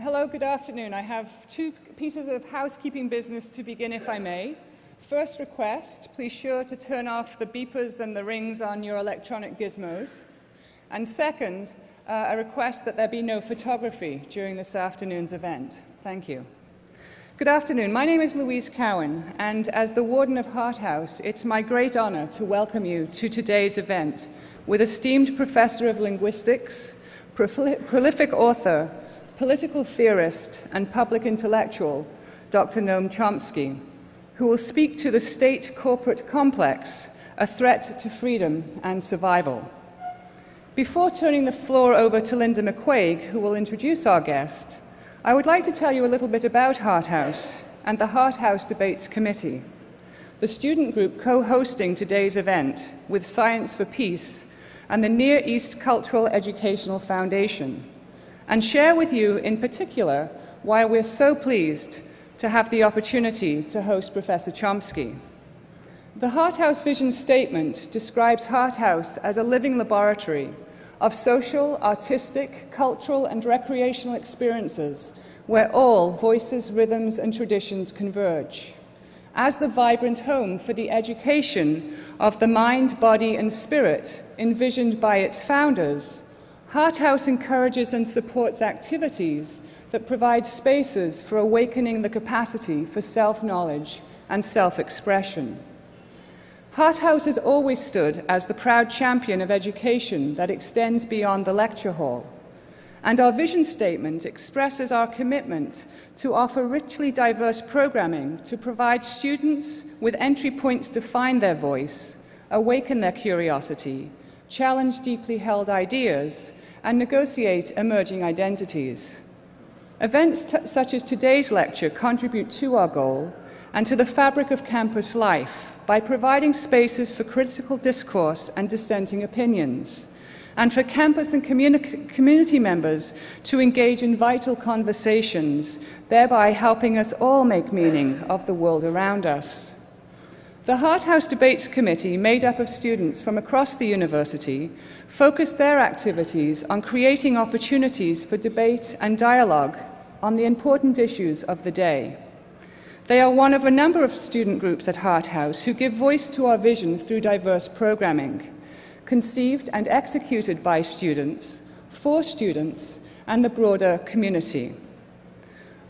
Hello, good afternoon. I have two pieces of housekeeping business to begin, if I may. First request, please sure to turn off the beepers and the rings on your electronic gizmos. And second, a request that there be no photography during this afternoon's event. Thank you. Good afternoon. My name is Louise Cowan, and as the Warden of Hart House, it's my great honor to welcome you to today's event with esteemed Professor of Linguistics, prolific author, political theorist, and public intellectual, Dr. Noam Chomsky, who will speak to the state-corporate complex, a threat to freedom and survival. Before turning the floor over to Linda McQuaig, who will introduce our guest, I would like to tell you a little bit about Hart House and the Hart House Debates Committee, the student group co-hosting today's event with Science for Peace and the Near East Cultural Educational Foundation, and share with you in particular why we're so pleased to have the opportunity to host Professor Chomsky. The Hart House Vision Statement describes Hart House as a living laboratory of social, artistic, cultural, and recreational experiences where all voices, rhythms, and traditions converge. As the vibrant home for the education of the mind, body, and spirit envisioned by its founders, Hart House encourages and supports activities that provide spaces for awakening the capacity for self-knowledge and self-expression. Hart House has always stood as the proud champion of education that extends beyond the lecture hall, and our vision statement expresses our commitment to offer richly diverse programming to provide students with entry points to find their voice, awaken their curiosity, challenge deeply held ideas, and negotiate emerging identities. Events such as today's lecture contribute to our goal and to the fabric of campus life by providing spaces for critical discourse and dissenting opinions, and for campus and community members to engage in vital conversations, thereby helping us all make meaning of the world around us. The Hart House Debates Committee, made up of students from across the university, focused their activities on creating opportunities for debate and dialogue on the important issues of the day. They are one of a number of student groups at Hart House who give voice to our vision through diverse programming, conceived and executed by students, for students, and the broader community.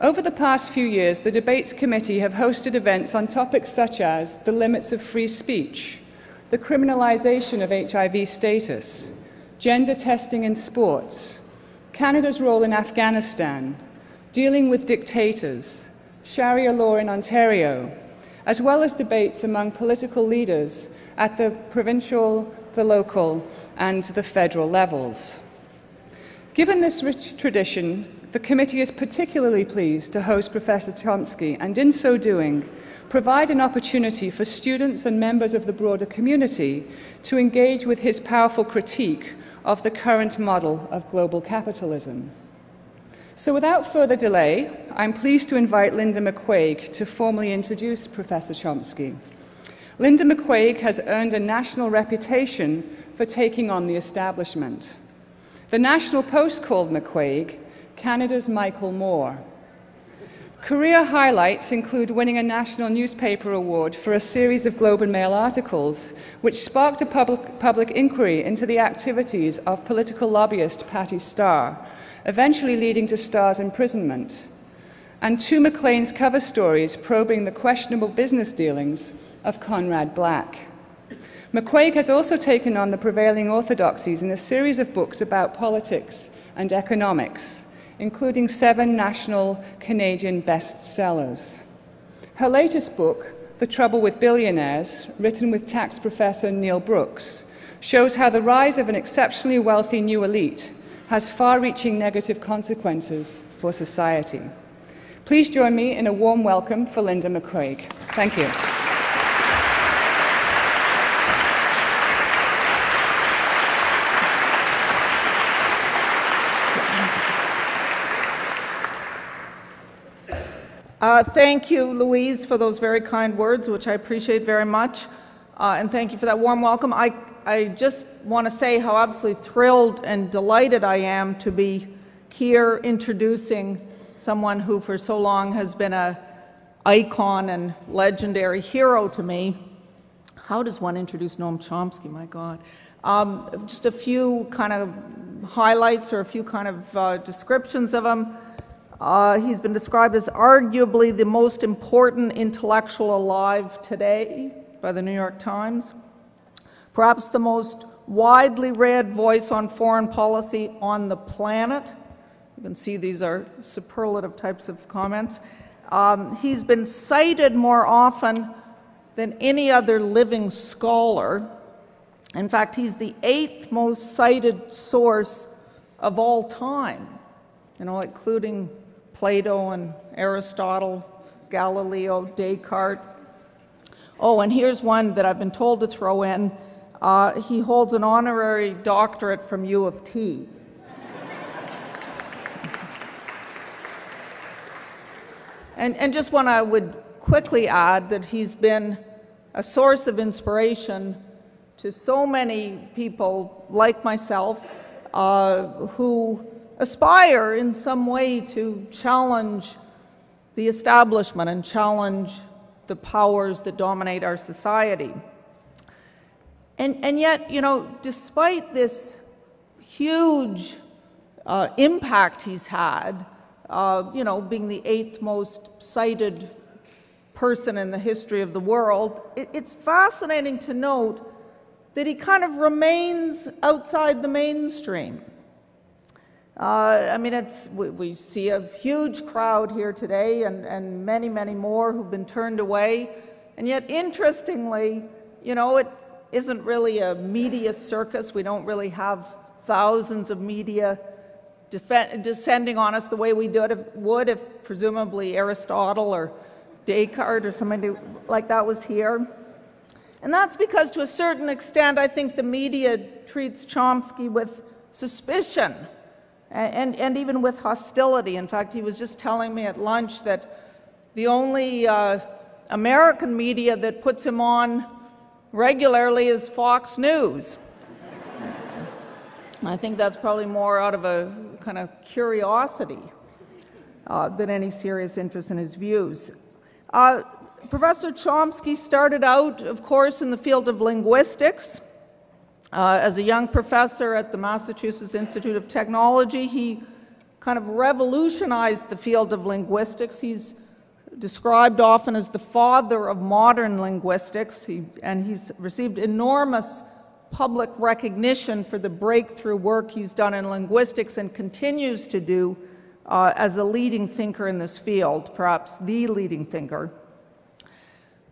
Over the past few years, the Debates Committee have hosted events on topics such as the limits of free speech, the criminalization of HIV status, gender testing in sports, Canada's role in Afghanistan, dealing with dictators, Sharia law in Ontario, as well as debates among political leaders at the provincial, the local, and the federal levels. Given this rich tradition, the committee is particularly pleased to host Professor Chomsky and, in so doing, provide an opportunity for students and members of the broader community to engage with his powerful critique of the current model of global capitalism. So without further delay, I'm pleased to invite Linda McQuaig to formally introduce Professor Chomsky. Linda McQuaig has earned a national reputation for taking on the establishment. The National Post called McQuaig Canada's Michael Moore. Career highlights include winning a National Newspaper Award for a series of Globe and Mail articles, which sparked a public inquiry into the activities of political lobbyist Patty Starr, eventually leading to Starr's imprisonment, and 2 Maclean's cover stories probing the questionable business dealings of Conrad Black. McQuaig has also taken on the prevailing orthodoxies in a series of books about politics and economics, including 7 national Canadian bestsellers. Her latest book, The Trouble with Billionaires, written with tax professor Neil Brooks, shows how the rise of an exceptionally wealthy new elite has far-reaching negative consequences for society. Please join me in a warm welcome for Linda McQuaig. Thank you. Thank you, Louise, for those very kind words, which I appreciate very much. And thank you for that warm welcome. I just want to say how absolutely thrilled and delighted I am to be here introducing someone who for so long has been an icon and legendary hero to me. How does one introduce Noam Chomsky, my God? Just a few kind of highlights or a few kind of descriptions of him. He's been described as arguably the most important intellectual alive today by the New York Times, perhaps the most widely read voice on foreign policy on the planet. You can see these are superlative types of comments. He's been cited more often than any other living scholar. In fact, he's the 8th most cited source of all time, including Plato and Aristotle, Galileo, Descartes. Oh, and here's one that I've been told to throw in. He holds an honorary doctorate from U of T. And just one I would quickly add that he's been a source of inspiration to so many people like myself who aspire in some way to challenge the establishment and challenge the powers that dominate our society. And yet, despite this huge impact he's had, being the 8th most cited person in the history of the world, it's fascinating to note that he kind of remains outside the mainstream. We see a huge crowd here today and many, many more who've been turned away. And yet, interestingly, it isn't really a media circus. We don't really have thousands of media descending on us the way we would if presumably Aristotle or Descartes or somebody like that was here. And that's because, to a certain extent, I think the media treats Chomsky with suspicion and even with hostility. In fact, he was just telling me at lunch that the only American media that puts him on regularly is Fox News. I think that's probably more out of a kind of curiosity than any serious interest in his views. Professor Chomsky started out, of course, in the field of linguistics. As a young professor at the Massachusetts Institute of Technology, he kind of revolutionized the field of linguistics. He's described often as the father of modern linguistics, and he's received enormous public recognition for the breakthrough work he's done in linguistics and continues to do as a leading thinker in this field, perhaps the leading thinker.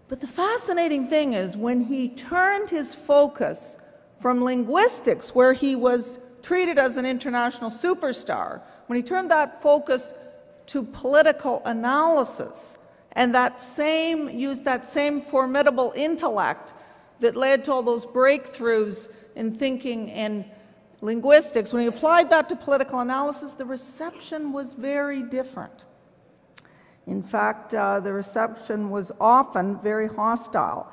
But the fascinating thing is when he turned his focus from linguistics, where he was treated as an international superstar, when he turned that focus to political analysis and used that same formidable intellect that led to all those breakthroughs in thinking and linguistics, when he applied that to political analysis, the reception was very different. In fact, the reception was often very hostile.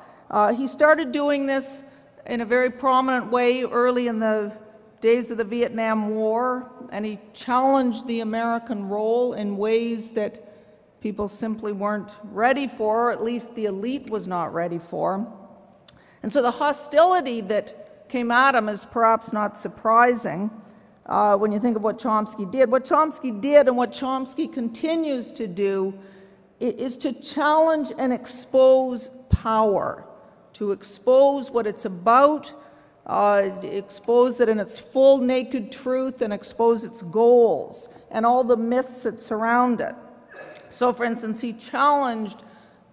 He started doing this in a very prominent way early in the days of the Vietnam War, and he challenged the American role in ways that people simply weren't ready for, or at least the elite was not ready for. And so the hostility that came at him is perhaps not surprising when you think of what Chomsky did. What Chomsky did and what Chomsky continues to do is to challenge and expose power, to expose what it's about, expose it in its full naked truth, and expose its goals and all the myths that surround it. So, for instance, he challenged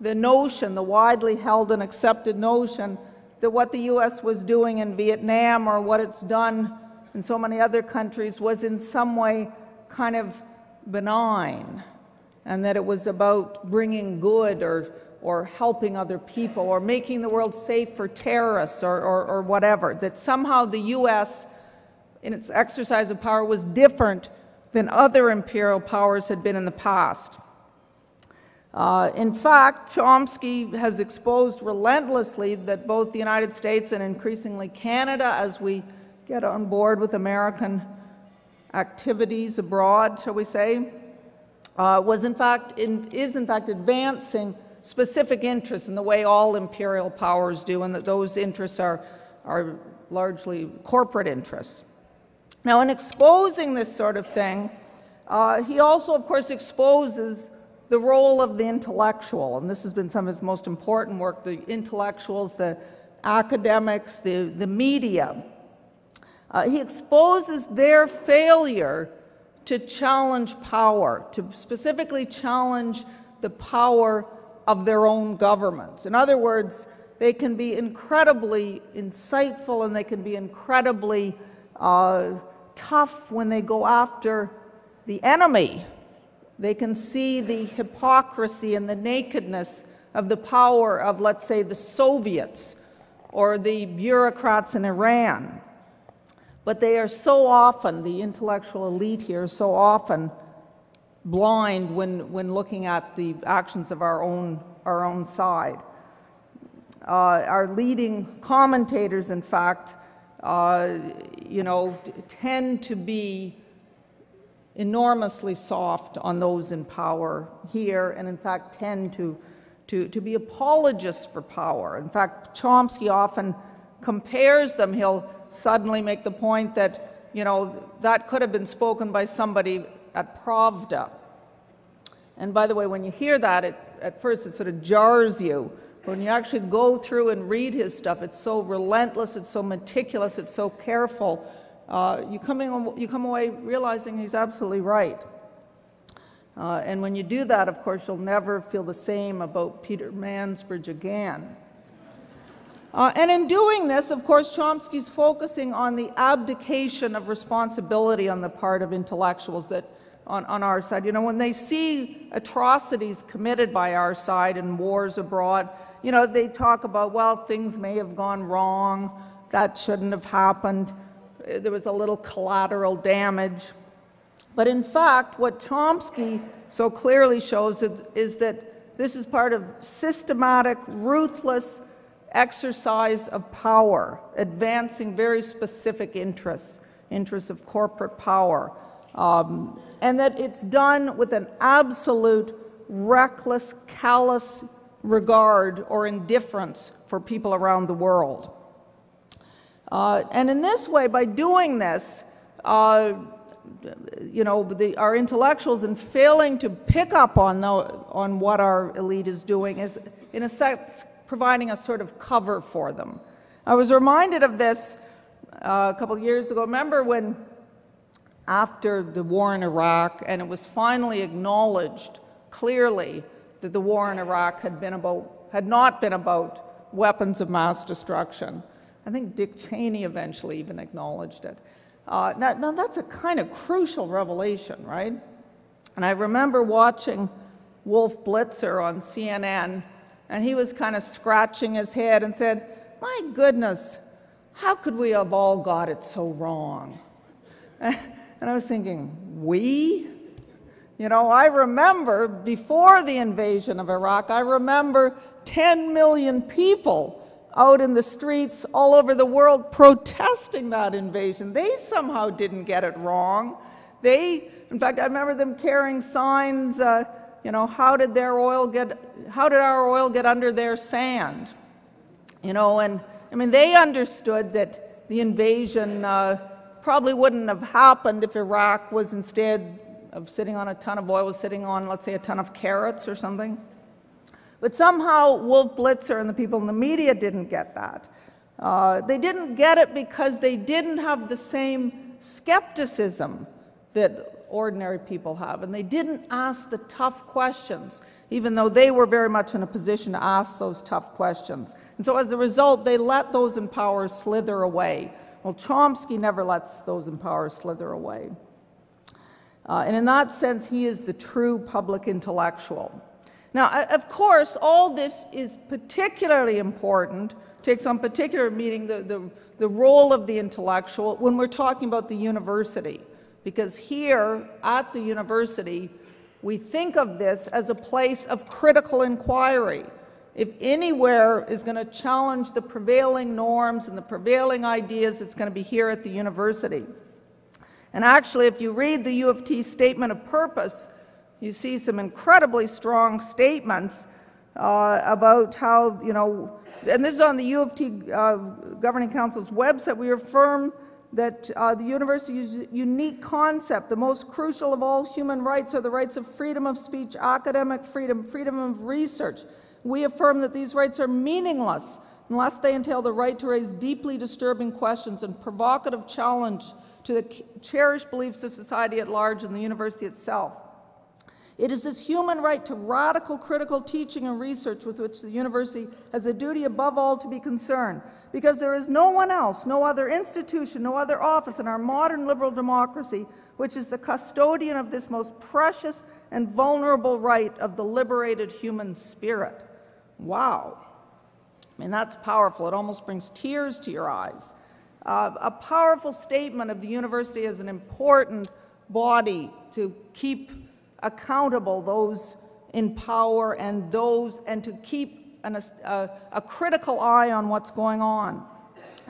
the notion, the widely held and accepted notion, that what the U.S. was doing in Vietnam or what it's done in so many other countries was in some way kind of benign, and that it was about bringing good or helping other people or making the world safe for terrorists or whatever, that somehow the U.S. in its exercise of power was different than other imperial powers had been in the past. In fact, Chomsky has exposed relentlessly that both the United States and increasingly Canada, as we get on board with American activities abroad, shall we say, is in fact advancing specific interests in the way all imperial powers do, and that those interests are largely corporate interests. Now, in exposing this sort of thing, he also, of course, exposes the role of the intellectual, and this has been some of his most important work, the intellectuals, the academics, the media. He exposes their failure to challenge power, to specifically challenge the power of their own governments. In other words, they can be incredibly insightful and they can be incredibly tough when they go after the enemy. They can see the hypocrisy and the nakedness of the power of, let's say, the Soviets or the bureaucrats in Iran. But they are so often, the intellectual elite here is so often blind when looking at the actions of our own side. Our leading commentators, in fact, tend to be enormously soft on those in power here, and in fact tend to be apologists for power. In fact, Chomsky often compares them. He'll suddenly make the point that, that could have been spoken by somebody at Pravda. And by the way, when you hear that, at first it sort of jars you. But when you actually go through and read his stuff, it's so relentless, it's so meticulous, it's so careful. You come away realizing he's absolutely right. And when you do that, of course, you'll never feel the same about Peter Mansbridge again. And in doing this, of course, Chomsky's focusing on the abdication of responsibility on the part of intellectuals that on our side. When they see atrocities committed by our side in wars abroad, they talk about, well, things may have gone wrong, that shouldn't have happened, there was a little collateral damage. But in fact, what Chomsky so clearly shows is that this is part of systematic, ruthless exercise of power, advancing very specific interests of corporate power, and that it's done with an absolute, reckless, callous regard or indifference for people around the world. And in this way, by doing this, our intellectuals, in failing to pick up on what our elite is doing, is in a sense providing a sort of cover for them. I was reminded of this a couple of years ago. Remember when, after the war in Iraq, and it was finally acknowledged clearly that the war in Iraq had not been about weapons of mass destruction. I think Dick Cheney eventually even acknowledged it. Now that's a kind of crucial revelation, right? And I remember watching Wolf Blitzer on CNN, and he was kind of scratching his head and said, "My goodness, how could we have all got it so wrong?" And I was thinking, we? I remember before the invasion of Iraq, I remember 10 million people out in the streets all over the world protesting that invasion. They somehow didn't get it wrong. In fact, I remember them carrying signs, how did our oil get under their sand? And I mean, they understood that the invasion probably wouldn't have happened if Iraq was, instead of sitting on a ton of oil, was sitting on, let's say, a ton of carrots or something. But somehow Wolf Blitzer and the people in the media didn't get that. They didn't get it because they didn't have the same skepticism that ordinary people have, and they didn't ask the tough questions, even though they were very much in a position to ask those tough questions. And so as a result, they let those in power slither away. Well, Chomsky never lets those in power slither away. And in that sense, he is the true public intellectual. Now, of course, all this is particularly important, takes on particular meaning the role of the intellectual when we're talking about the university. Because here at the university, we think of this as a place of critical inquiry. If anywhere is going to challenge the prevailing norms and the prevailing ideas, it's going to be here at the university. And actually, if you read the U of T statement of purpose, you see some incredibly strong statements about how, and this is on the U of T Governing Council's website, we affirm that the university's unique concept, the most crucial of all human rights, are the rights of freedom of speech, academic freedom, freedom of research. We affirm that these rights are meaningless unless they entail the right to raise deeply disturbing questions and provocative challenge to the cherished beliefs of society at large and the university itself. It is this human right to radical critical teaching and research with which the university has a duty above all to be concerned, because there is no one else, no other institution, no other office in our modern liberal democracy which is the custodian of this most precious and vulnerable right of the liberated human spirit. Wow. I mean, that's powerful. It almost brings tears to your eyes. A powerful statement of the university as an important body to keep accountable those in power and to keep a critical eye on what's going on.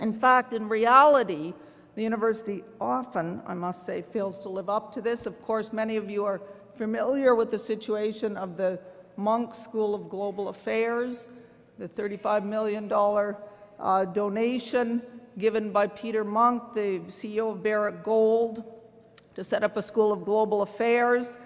In fact, in reality, the university often, I must say, fails to live up to this. Of course, many of you are familiar with the situation of the Munk School of Global Affairs, the $35 million donation given by Peter Munk, the CEO of Barrick Gold, to set up a School of Global Affairs.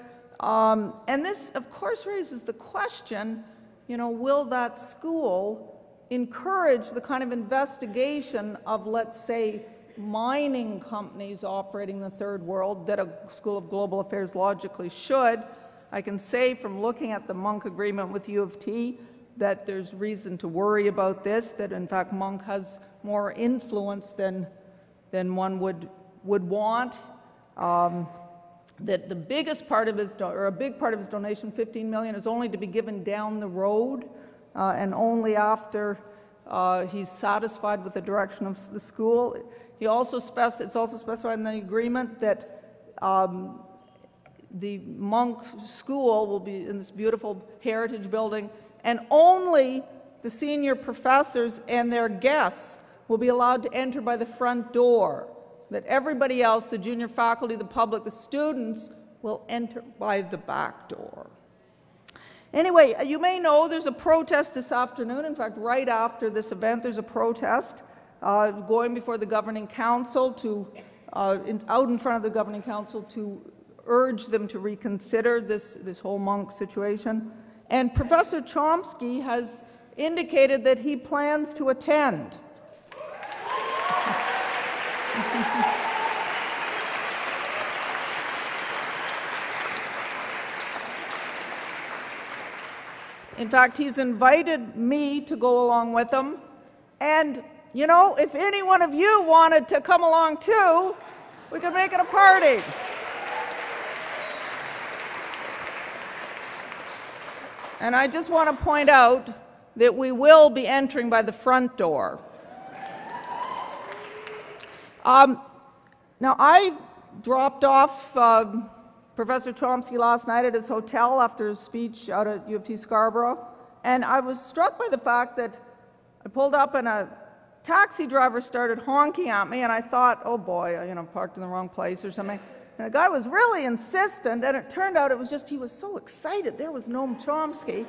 And this, of course, raises the question, will that school encourage the kind of investigation of, let's say, mining companies operating in the third world that a School of Global Affairs logically should? I can say from looking at the Munk agreement with U of T that there's reason to worry about this, that in fact Munk has more influence than one would want. That the biggest part of his, or a big part of his donation, $15 million, is only to be given down the road, and only after he's satisfied with the direction of the school. He also it's also specified in the agreement that the Munk School will be in this beautiful heritage building, and only the senior professors and their guests will be allowed to enter by the front door. That everybody else, the junior faculty, the public, the students, will enter by the back door. Anyway, you may know there's a protest this afternoon. In fact, right after this event, there's a protest going before the Governing Council out in front of the Governing Council to urge them to reconsider this whole Munk situation. And Professor Chomsky has indicated that he plans to attend. In fact, he's invited me to go along with him. And, if any one of you wanted to come along too, we could make it a party. And I just want to point out that we will be entering by the front door. Now, I dropped off Professor Chomsky last night at his hotel after his speech out at U of T Scarborough, and I was struck by the fact that I pulled up and a taxi driver started honking at me, and I thought, oh boy, parked in the wrong place or something. And the guy was really insistent, and it turned out it was just he was so excited. There was Noam Chomsky,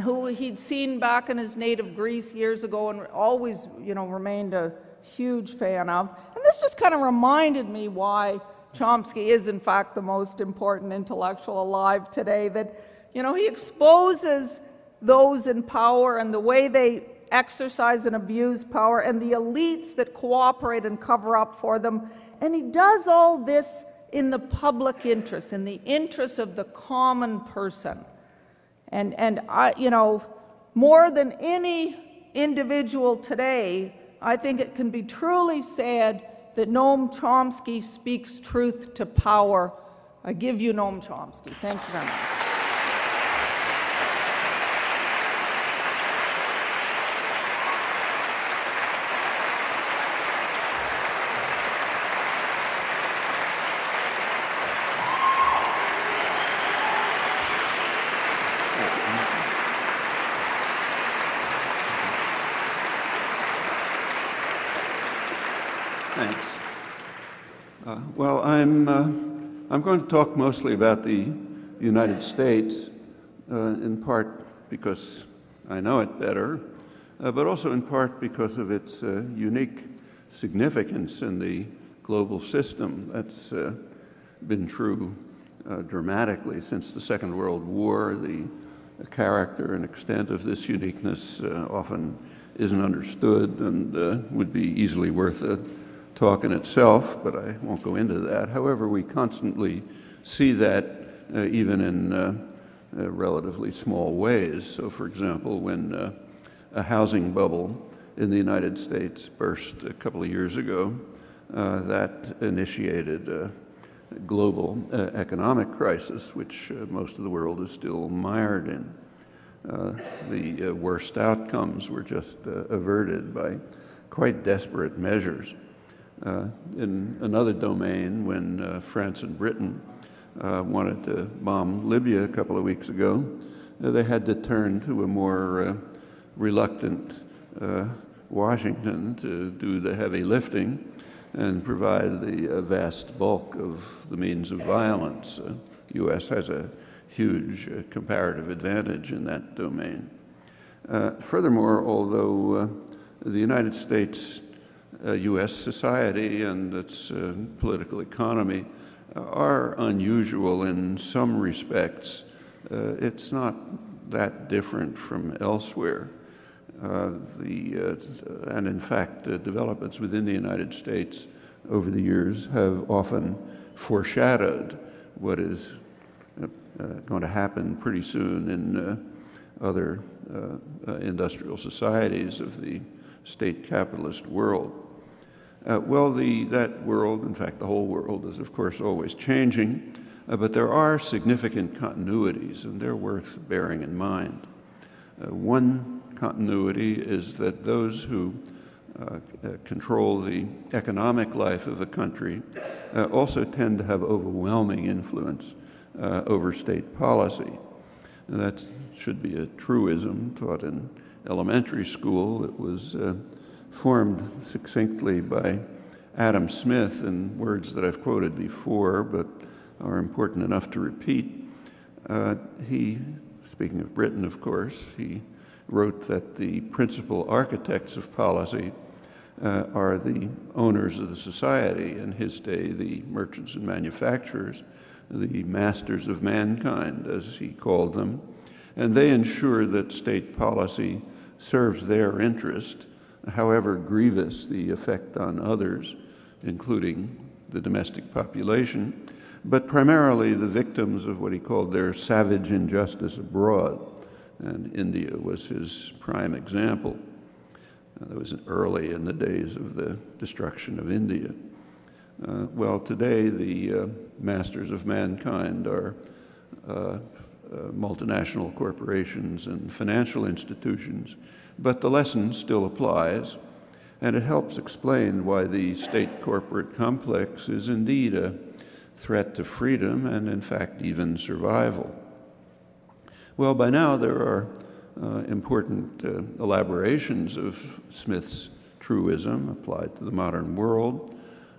who he'd seen back in his native Greece years ago and always, remained a huge fan of. And this just kind of reminded me why Chomsky is, in fact, the most important intellectual alive today, that, he exposes those in power and the way they exercise and abuse power and the elites that cooperate and cover up for them. And he does all this in the public interest, in the interest of the common person. And I, more than any individual today, I think it can be truly said that Noam Chomsky speaks truth to power. I give you Noam Chomsky. Thank you very much. Thanks. Well, I'm I'm going to talk mostly about the United States, in part because I know it better, but also in part because of its unique significance in the global system. That's been true dramatically since the Second World War. The character and extent of this uniqueness often isn't understood and would be easily worth a talk in itself, but I won't go into that. However, we constantly see that even in relatively small ways. So, for example, when a housing bubble in the United States burst a couple of years ago, that initiated a global economic crisis, which most of the world is still mired in. The worst outcomes were just averted by quite desperate measures. In another domain, when France and Britain wanted to bomb Libya a couple of weeks ago, they had to turn to a more reluctant Washington to do the heavy lifting and provide the vast bulk of the means of violence. The U.S. has a huge comparative advantage in that domain. Furthermore, although the United States, U.S. society and its political economy are unusual in some respects, it's not that different from elsewhere. And in fact, developments within the United States over the years have often foreshadowed what is going to happen pretty soon in other industrial societies of the state capitalist world. Well, that world, in fact the whole world, is of course always changing, but there are significant continuities, and they're worth bearing in mind. One continuity is that those who control the economic life of a country also tend to have overwhelming influence over state policy. And that should be a truism taught in elementary school. It was formed succinctly by Adam Smith in words that I've quoted before, but are important enough to repeat. He, speaking of Britain, of course, he wrote that the principal architects of policy are the owners of the society, in his day the merchants and manufacturers, the masters of mankind, as he called them, and they ensure that state policy serves their interest, however grievous the effect on others, including the domestic population, but primarily the victims of what he called their savage injustice abroad. And India was his prime example. That was early in the days of the destruction of India. Well, today the masters of mankind are multinational corporations and financial institutions, but the lesson still applies, and it helps explain why the state corporate complex is indeed a threat to freedom and, in fact, even survival. Well, by now there are important elaborations of Smith's truism applied to the modern world.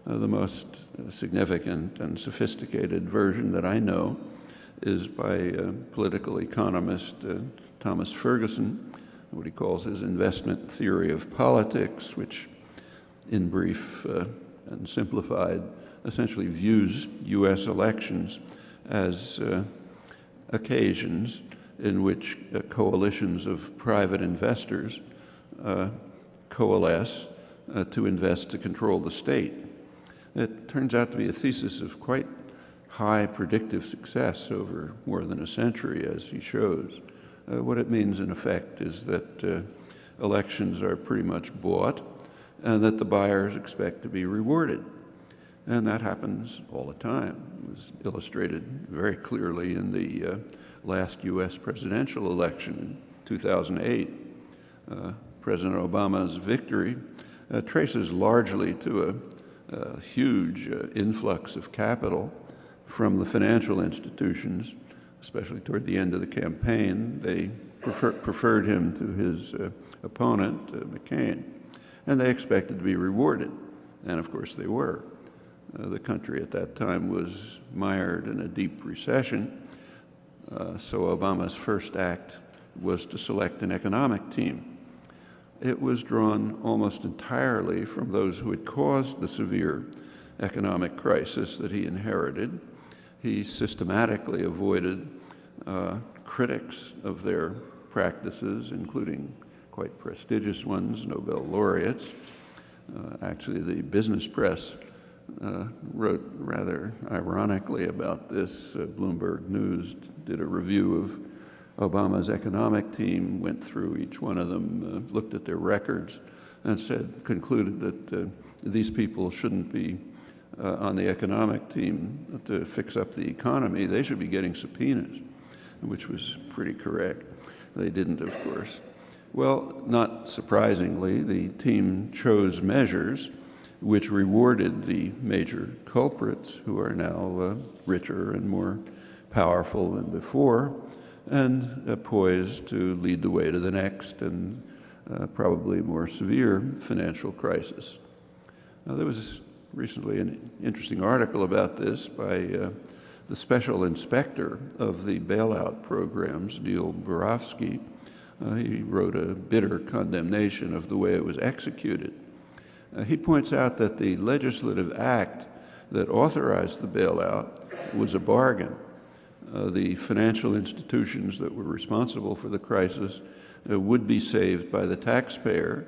The most significant and sophisticated version that I know is by political economist Thomas Ferguson, what he calls his investment theory of politics, which in brief and simplified essentially views U.S. elections as occasions in which coalitions of private investors coalesce to invest to control the state. It turns out to be a thesis of quite high predictive success over more than a century, as he shows. What it means, in effect, is that elections are pretty much bought and that the buyers expect to be rewarded. And that happens all the time. It was illustrated very clearly in the last U.S. presidential election in 2008. President Obama's victory traces largely to a huge influx of capital from the financial institutions, especially toward the end of the campaign. They preferred him to his opponent, McCain, and they expected to be rewarded. And of course they were. The country at that time was mired in a deep recession, so Obama's first act was to select an economic team. It was drawn almost entirely from those who had caused the severe economic crisis that he inherited. He systematically avoided critics of their practices, including quite prestigious ones, Nobel laureates. Actually, the business press wrote rather ironically about this. Bloomberg News did a review of Obama's economic team, went through each one of them, looked at their records, and concluded that these people shouldn't be on the economic team to fix up the economy. They should be getting subpoenas, which was pretty correct. They didn't, of course. Well, not surprisingly, the team chose measures which rewarded the major culprits, who are now richer and more powerful than before, and poised to lead the way to the next and probably more severe financial crisis. Now, there was recently an interesting article about this by the special inspector of the bailout programs, Neil Barofsky. He wrote a bitter condemnation of the way it was executed. He points out that the legislative act that authorized the bailout was a bargain. The financial institutions that were responsible for the crisis would be saved by the taxpayer,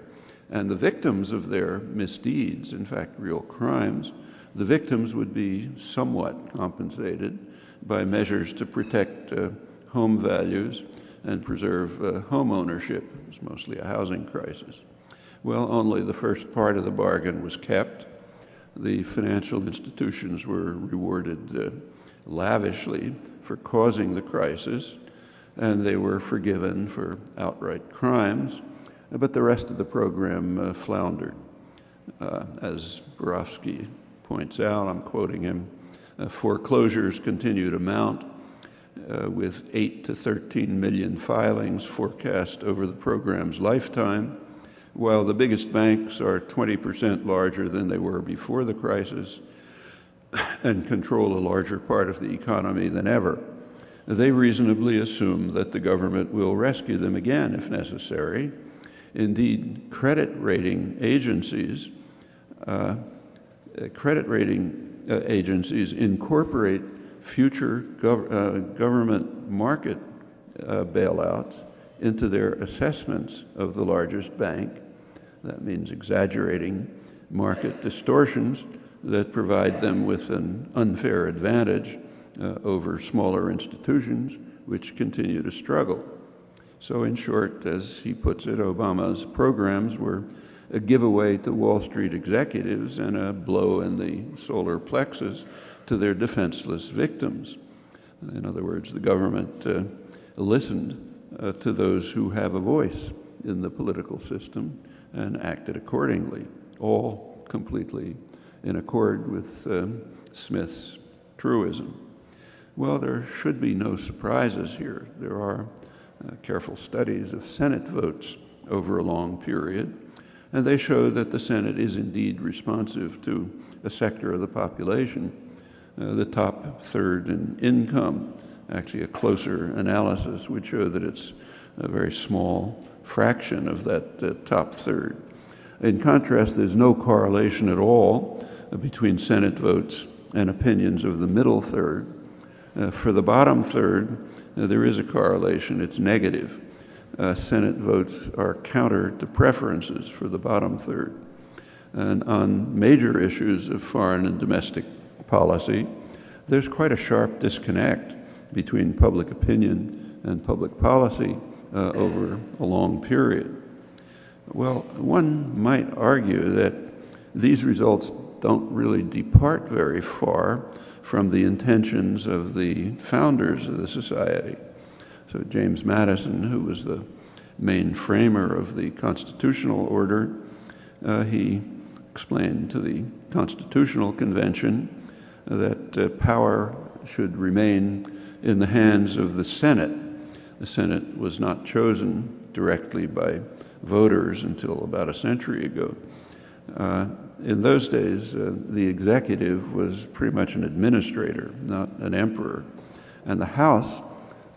and the victims of their misdeeds, in fact, real crimes, the victims would be somewhat compensated by measures to protect home values and preserve home ownership. It was mostly a housing crisis. Well, only the first part of the bargain was kept. The financial institutions were rewarded lavishly for causing the crisis, and they were forgiven for outright crimes, but the rest of the program floundered. As Barofsky points out, I'm quoting him, foreclosures continue to mount, with 8 to 13 million filings forecast over the program's lifetime, while the biggest banks are 20% larger than they were before the crisis and control a larger part of the economy than ever. They reasonably assume that the government will rescue them again if necessary. Indeed, credit rating agencies incorporate future government market bailouts into their assessments of the largest bank. That means exaggerating market distortions that provide them with an unfair advantage over smaller institutions which continue to struggle. So in short, as he puts it, Obama's programs were a giveaway to Wall Street executives and a blow in the solar plexus to their defenseless victims. In other words, the government listened to those who have a voice in the political system and acted accordingly, all completely in accord with Smith's truism. Well, there should be no surprises here. There are careful studies of Senate votes over a long period, and they show that the Senate is indeed responsive to a sector of the population, the top third in income. Actually, a closer analysis would show that it's a very small fraction of that top third. In contrast, there's no correlation at all between Senate votes and opinions of the middle third. For the bottom third, there is a correlation. It's negative. Senate votes are counter to preferences for the bottom third. And on major issues of foreign and domestic policy, there's quite a sharp disconnect between public opinion and public policy over a long period. Well, one might argue that these results don't really depart very far from the intentions of the founders of the society. So James Madison, who was the main framer of the constitutional order, he explained to the Constitutional Convention that power should remain in the hands of the Senate. The Senate was not chosen directly by voters until about a century ago. in those days, the executive was pretty much an administrator, not an emperor. And the House,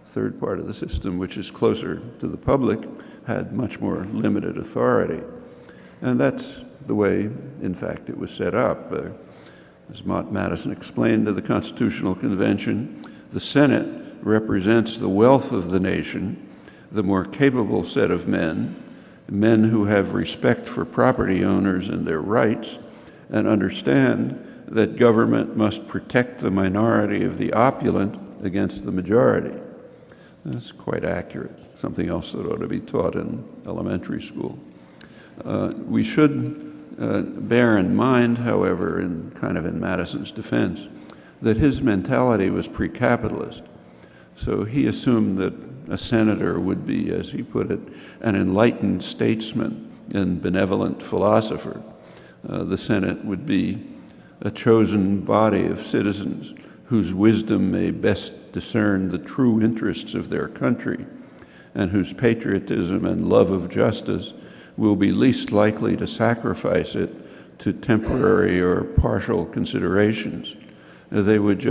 third part of the system, which is closer to the public, had much more limited authority. And that's the way, in fact, it was set up. As Madison explained to the Constitutional Convention, the Senate represents the wealth of the nation, the more capable set of men, men who have respect for property owners and their rights, and understand that government must protect the minority of the opulent against the majority. That's quite accurate, something else that ought to be taught in elementary school. We should bear in mind, however, in Madison's defense, that his mentality was pre-capitalist. So he assumed that a senator would be, as he put it, an enlightened statesman and benevolent philosopher. The Senate would be a chosen body of citizens whose wisdom may best discern the true interests of their country and whose patriotism and love of justice will be least likely to sacrifice it to temporary or partial considerations. They would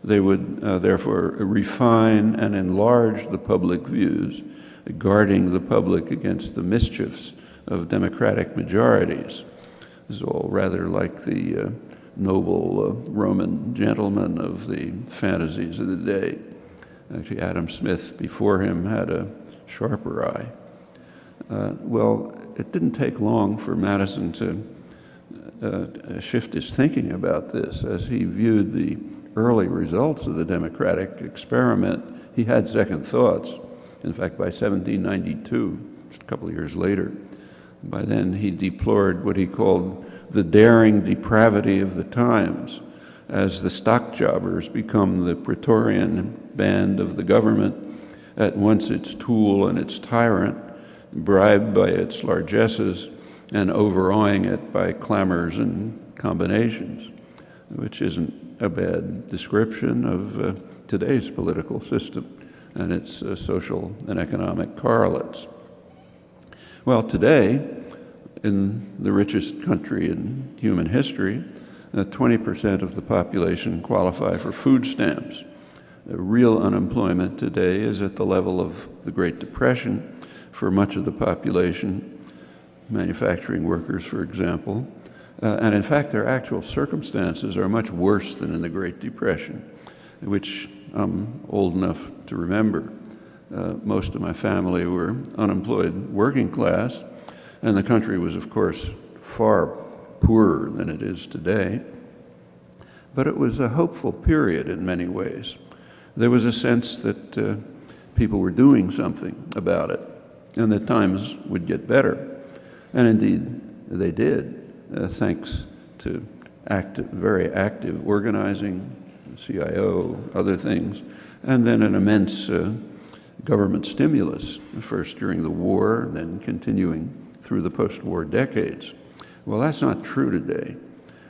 therefore refine and enlarge the public views, guarding the public against the mischiefs of democratic majorities. This is all rather like the noble Roman gentleman of the fantasies of the day. Actually, Adam Smith before him had a sharper eye. Well, it didn't take long for Madison to shift his thinking about this. As he viewed the early results of the democratic experiment, he had second thoughts. In fact, by 1792, just a couple of years later, by then he deplored what he called the daring depravity of the times, as the stock jobbers become the Praetorian band of the government, at once its tool and its tyrant, bribed by its largesses and overawing it by clamors and combinations, which isn't a bad description of today's political system and its social and economic correlates. Well, today, in the richest country in human history, 20% of the population qualify for food stamps. Real unemployment today is at the level of the Great Depression for much of the population, manufacturing workers, for example. And in fact, their actual circumstances are much worse than in the Great Depression, which I'm old enough to remember. Most of my family were unemployed working class, and the country was, of course, far poorer than it is today. But it was a hopeful period in many ways. There was a sense that people were doing something about it, and that times would get better. And indeed, they did, thanks to very active organizing, CIO, other things, and then an immense government stimulus, first during the war, then continuing through the post-war decades. Well, that's not true today.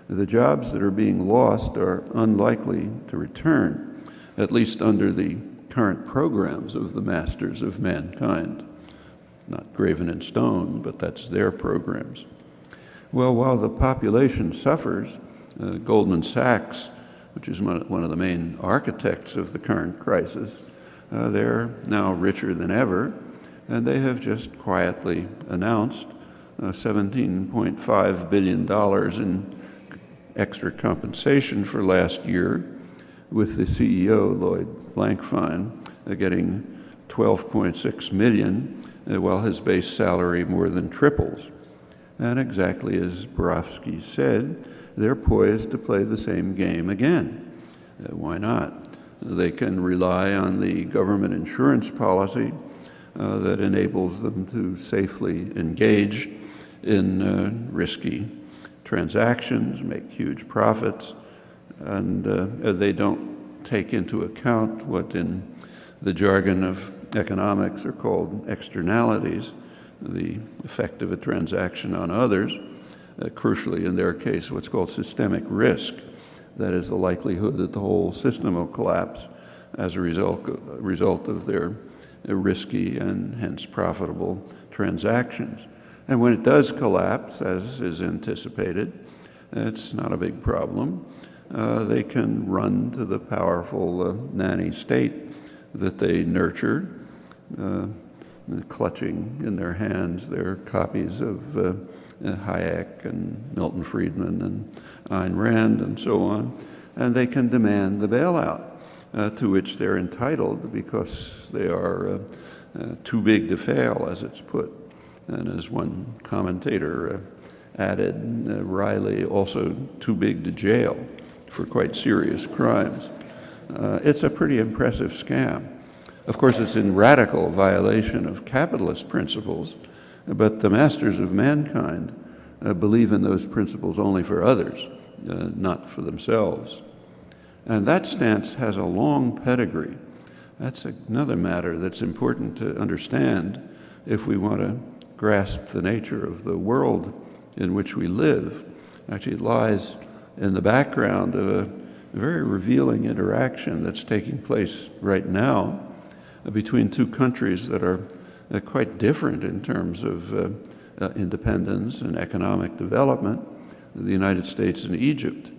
The jobs that are being lost are unlikely to return, at least under the current programs of the masters of mankind. Not graven in stone, but that's their programs. Well, while the population suffers, Goldman Sachs, which is one of the main architects of the current crisis, they're now richer than ever, and they have just quietly announced $17.5 billion in extra compensation for last year, with the CEO, Lloyd Blankfein, getting $12.6 million, while his base salary more than triples. And exactly as Borofsky said, they're poised to play the same game again. Why not? They can rely on the government insurance policy that enables them to safely engage in risky transactions, make huge profits, and they don't take into account what in the jargon of economics are called externalities, the effect of a transaction on others, crucially in their case what's called systemic risk, that is the likelihood that the whole system will collapse as a result of their risky and hence profitable transactions. And when it does collapse, as is anticipated, it's not a big problem. They can run to the powerful nanny state that they nurtured, clutching in their hands their copies of Hayek and Milton Friedman and Ayn Rand and so on, and they can demand the bailout to which they're entitled because they are too big to fail, as it's put. And as one commentator added, Riley also too big to jail for quite serious crimes. It's a pretty impressive scam. Of course, it's in radical violation of capitalist principles, but the masters of mankind believe in those principles only for others, not for themselves. And that stance has a long pedigree. That's another matter that's important to understand if we want to grasp the nature of the world in which we live. Actually, it lies in the background of a very revealing interaction that's taking place right now between two countries that are quite different in terms of independence and economic development, the United States and Egypt.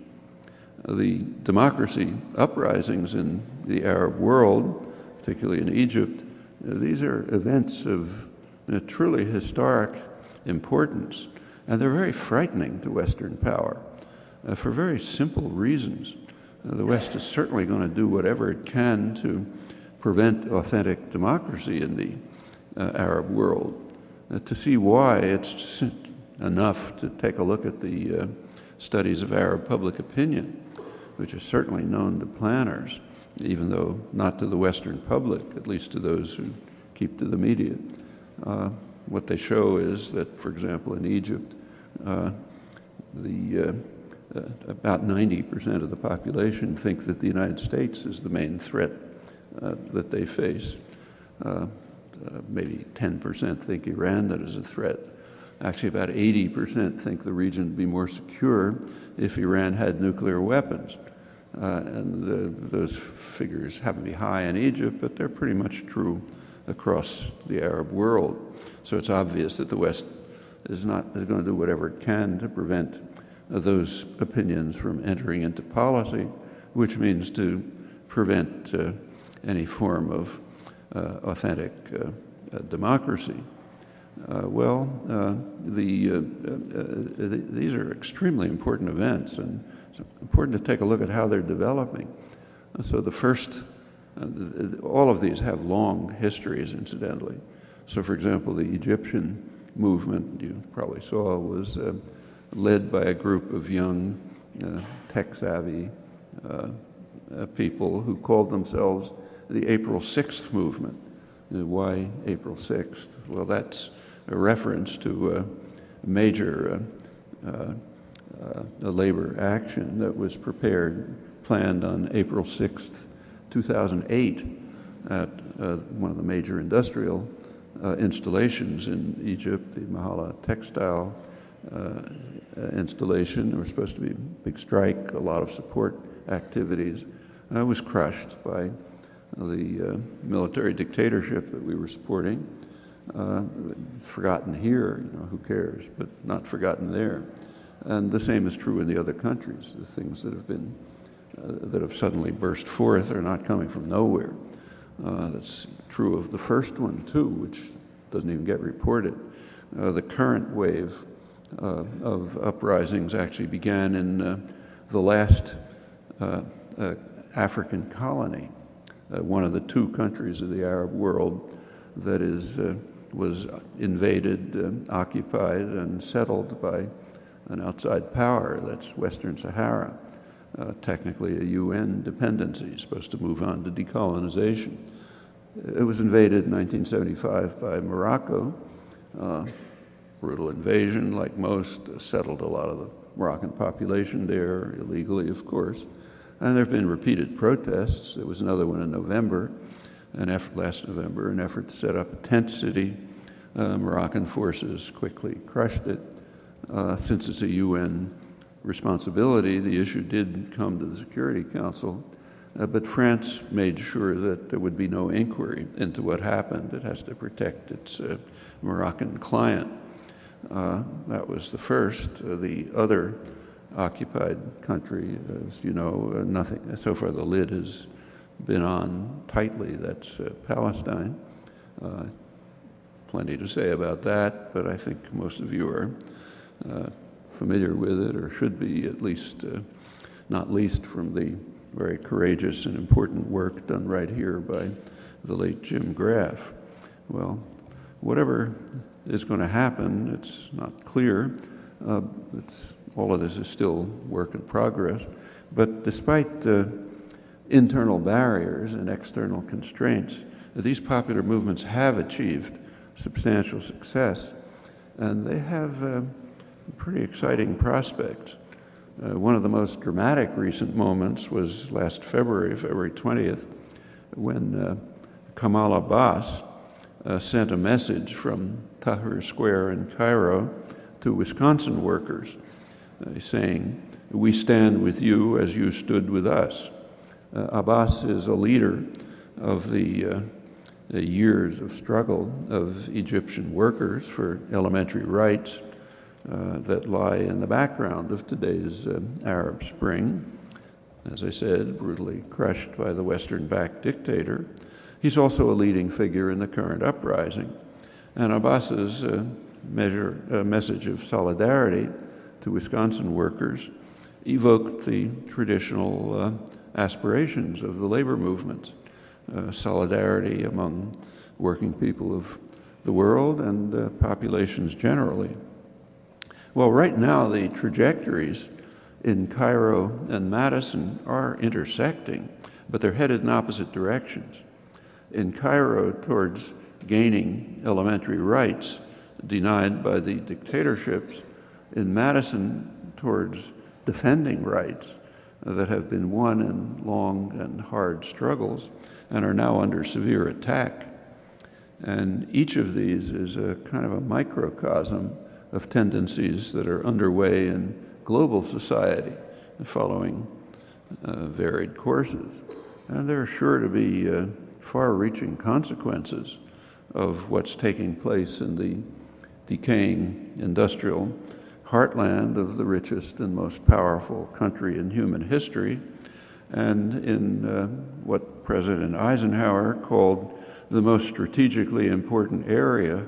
The democracy uprisings in the Arab world, particularly in Egypt, these are events of truly historic importance, and they're very frightening to Western power for very simple reasons. The West is certainly going to do whatever it can to prevent authentic democracy in the Arab world. To see why, it's enough to take a look at the studies of Arab public opinion, which are certainly known to planners, even though not to the Western public, at least to those who keep to the media. What they show is that, for example, in Egypt, about 90% of the population think that the United States is the main threat that they face. Maybe 10% think Iran is a threat. Actually, about 80% think the region would be more secure if Iran had nuclear weapons. And those figures happen to be high in Egypt, but they're pretty much true across the Arab world. So it's obvious that the West is going to do whatever it can to prevent those opinions from entering into policy, which means to prevent any form of authentic democracy. These are extremely important events, and it's important to take a look at how they're developing. So the first, all of these have long histories, incidentally. So, for example, the Egyptian movement, you probably saw, was led by a group of young, tech-savvy people who called themselves the April 6th movement. Why April 6th? Well, that's a reference to a major labor action that was planned on April 6th, 2008 at one of the major industrial installations in Egypt, the Mahala textile installation. There was supposed to be a big strike, a lot of support activities. I was crushed by the military dictatorship that we were supporting. Forgotten here, who cares, but not forgotten there. And the same is true in the other countries. The things that have been, that have suddenly burst forth are not coming from nowhere. That's true of the first one too, which doesn't even get reported. The current wave of uprisings actually began in the last African colony, one of the two countries of the Arab world that was invaded, occupied, and settled by an outside power. That's Western Sahara, technically a UN dependency, supposed to move on to decolonization. It was invaded in 1975 by Morocco. Brutal invasion, like most, settled a lot of the Moroccan population there, illegally, of course. And there have been repeated protests. There was another one in November, last November, an effort to set up a tent city. Moroccan forces quickly crushed it. Since it's a UN responsibility, the issue did come to the Security Council, but France made sure that there would be no inquiry into what happened. It has to protect its Moroccan client. That was the first. The other occupied country, as you know, nothing. So far the lid has been on tightly. That's Palestine. Plenty to say about that, but I think most of you are familiar with it, or should be at least, not least from the very courageous and important work done right here by the late Jim Graff. Well, whatever is going to happen, it's not clear. All of this is still work in progress. But despite internal barriers and external constraints, these popular movements have achieved substantial success, and they have pretty exciting prospects. One of the most dramatic recent moments was last February 20th, when Kamal Abbas sent a message from Tahrir Square in Cairo to Wisconsin workers, saying, "We stand with you as you stood with us." Abbas is a leader of the years of struggle of Egyptian workers for elementary rights that lie in the background of today's Arab Spring. As I said, brutally crushed by the Western-backed dictator. He's also a leading figure in the current uprising. And Abbas's message of solidarity to Wisconsin workers evoked the traditional aspirations of the labor movement, solidarity among working people of the world and populations generally. Well, right now the trajectories in Cairo and Madison are intersecting, but they're headed in opposite directions. In Cairo, towards gaining elementary rights denied by the dictatorships. In Madison, towards defending rights that have been won in long and hard struggles and are now under severe attack. And each of these is a kind of a microcosm of tendencies that are underway in global society following varied courses. And there are sure to be far-reaching consequences of what's taking place in the decaying industrial heartland of the richest and most powerful country in human history, and in what President Eisenhower called the most strategically important area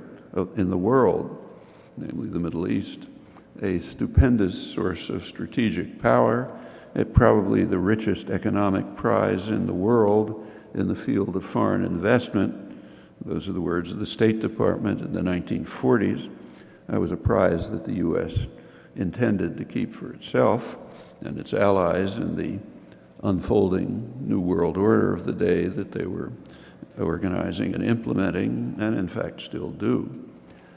in the world, namely the Middle East, a stupendous source of strategic power, probably the richest economic prize in the world in the field of foreign investment. Those are the words of the State Department in the 1940s. That was a prize that the U.S. intended to keep for itself and its allies in the unfolding New World Order of the day that they were organizing and implementing, and in fact still do.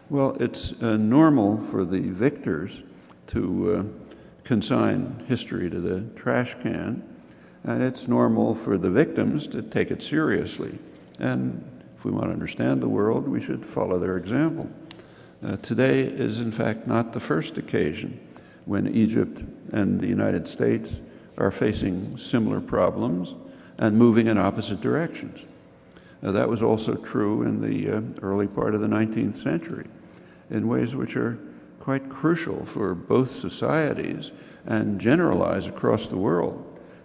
Well, it's normal for the victors to consign history to the trash can, and it's normal for the victims to take it seriously. And if we want to understand the world, we should follow their example. Today is, in fact, not the first occasion when Egypt and the United States are facing similar problems and moving in opposite directions. That was also true in the early part of the 19th century in ways which are quite crucial for both societies and generalize across the world.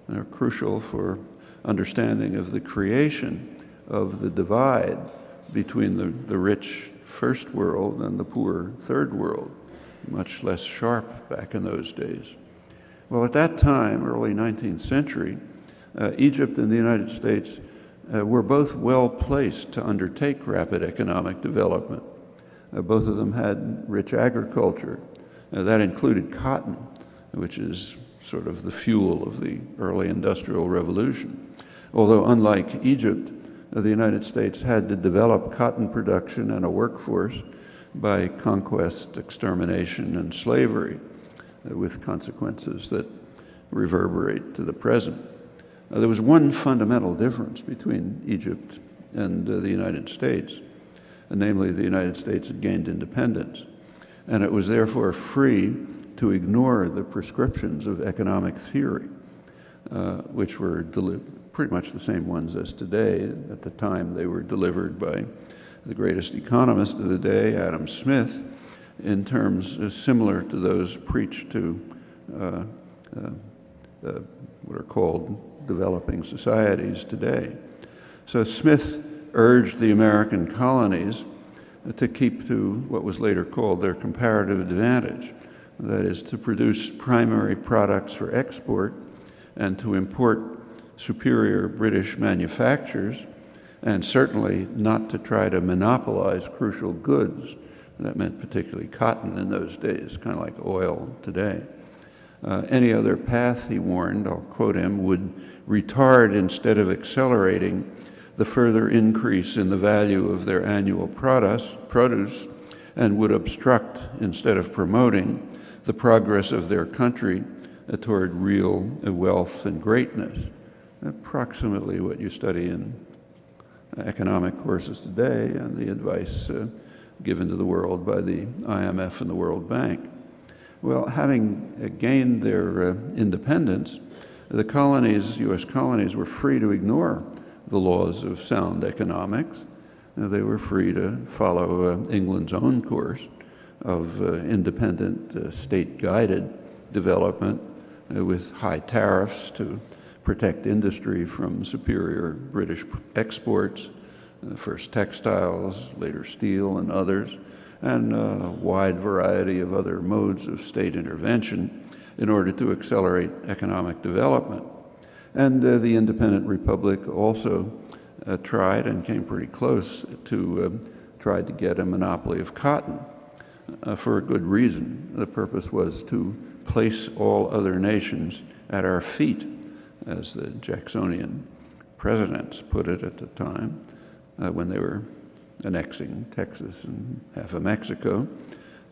They're crucial for understanding of the creation of the divide between the rich first world and the poor third world, much less sharp back in those days. Well, at that time, early 19th century, Egypt and the United States were both well placed to undertake rapid economic development. Both of them had rich agriculture. That included cotton, which is sort of the fuel of the early industrial revolution. Although unlike Egypt, the United States had to develop cotton production and a workforce by conquest, extermination, and slavery, with consequences that reverberate to the present. There was one fundamental difference between Egypt and the United States, namely the United States had gained independence, and it was therefore free to ignore the prescriptions of economic theory, which were pretty much the same ones as today. At the time, they were delivered by the greatest economist of the day, Adam Smith, in terms similar to those preached to what are called developing societies today. So Smith urged the American colonies to keep to what was later called their comparative advantage, that is, to produce primary products for export and to import superior British manufactures, and certainly not to try to monopolize crucial goods. That meant particularly cotton in those days, kind of like oil today. Any other path, he warned, I'll quote him, would retard instead of accelerating the further increase in the value of their annual produce and would obstruct instead of promoting the progress of their country toward real wealth and greatness. Approximately what you study in economic courses today and the advice given to the world by the IMF and the World Bank. Well, having gained their independence, the colonies, U.S. colonies, were free to ignore the laws of sound economics. They were free to follow England's own course of independent, state-guided development with high tariffs to protect industry from superior British exports, first textiles, later steel and others, and a wide variety of other modes of state intervention in order to accelerate economic development. And the independent republic also tried and came pretty close to try to get a monopoly of cotton for a good reason. The purpose was to place all other nations at our feet, as the Jacksonian presidents put it at the time when they were annexing Texas and half of Mexico.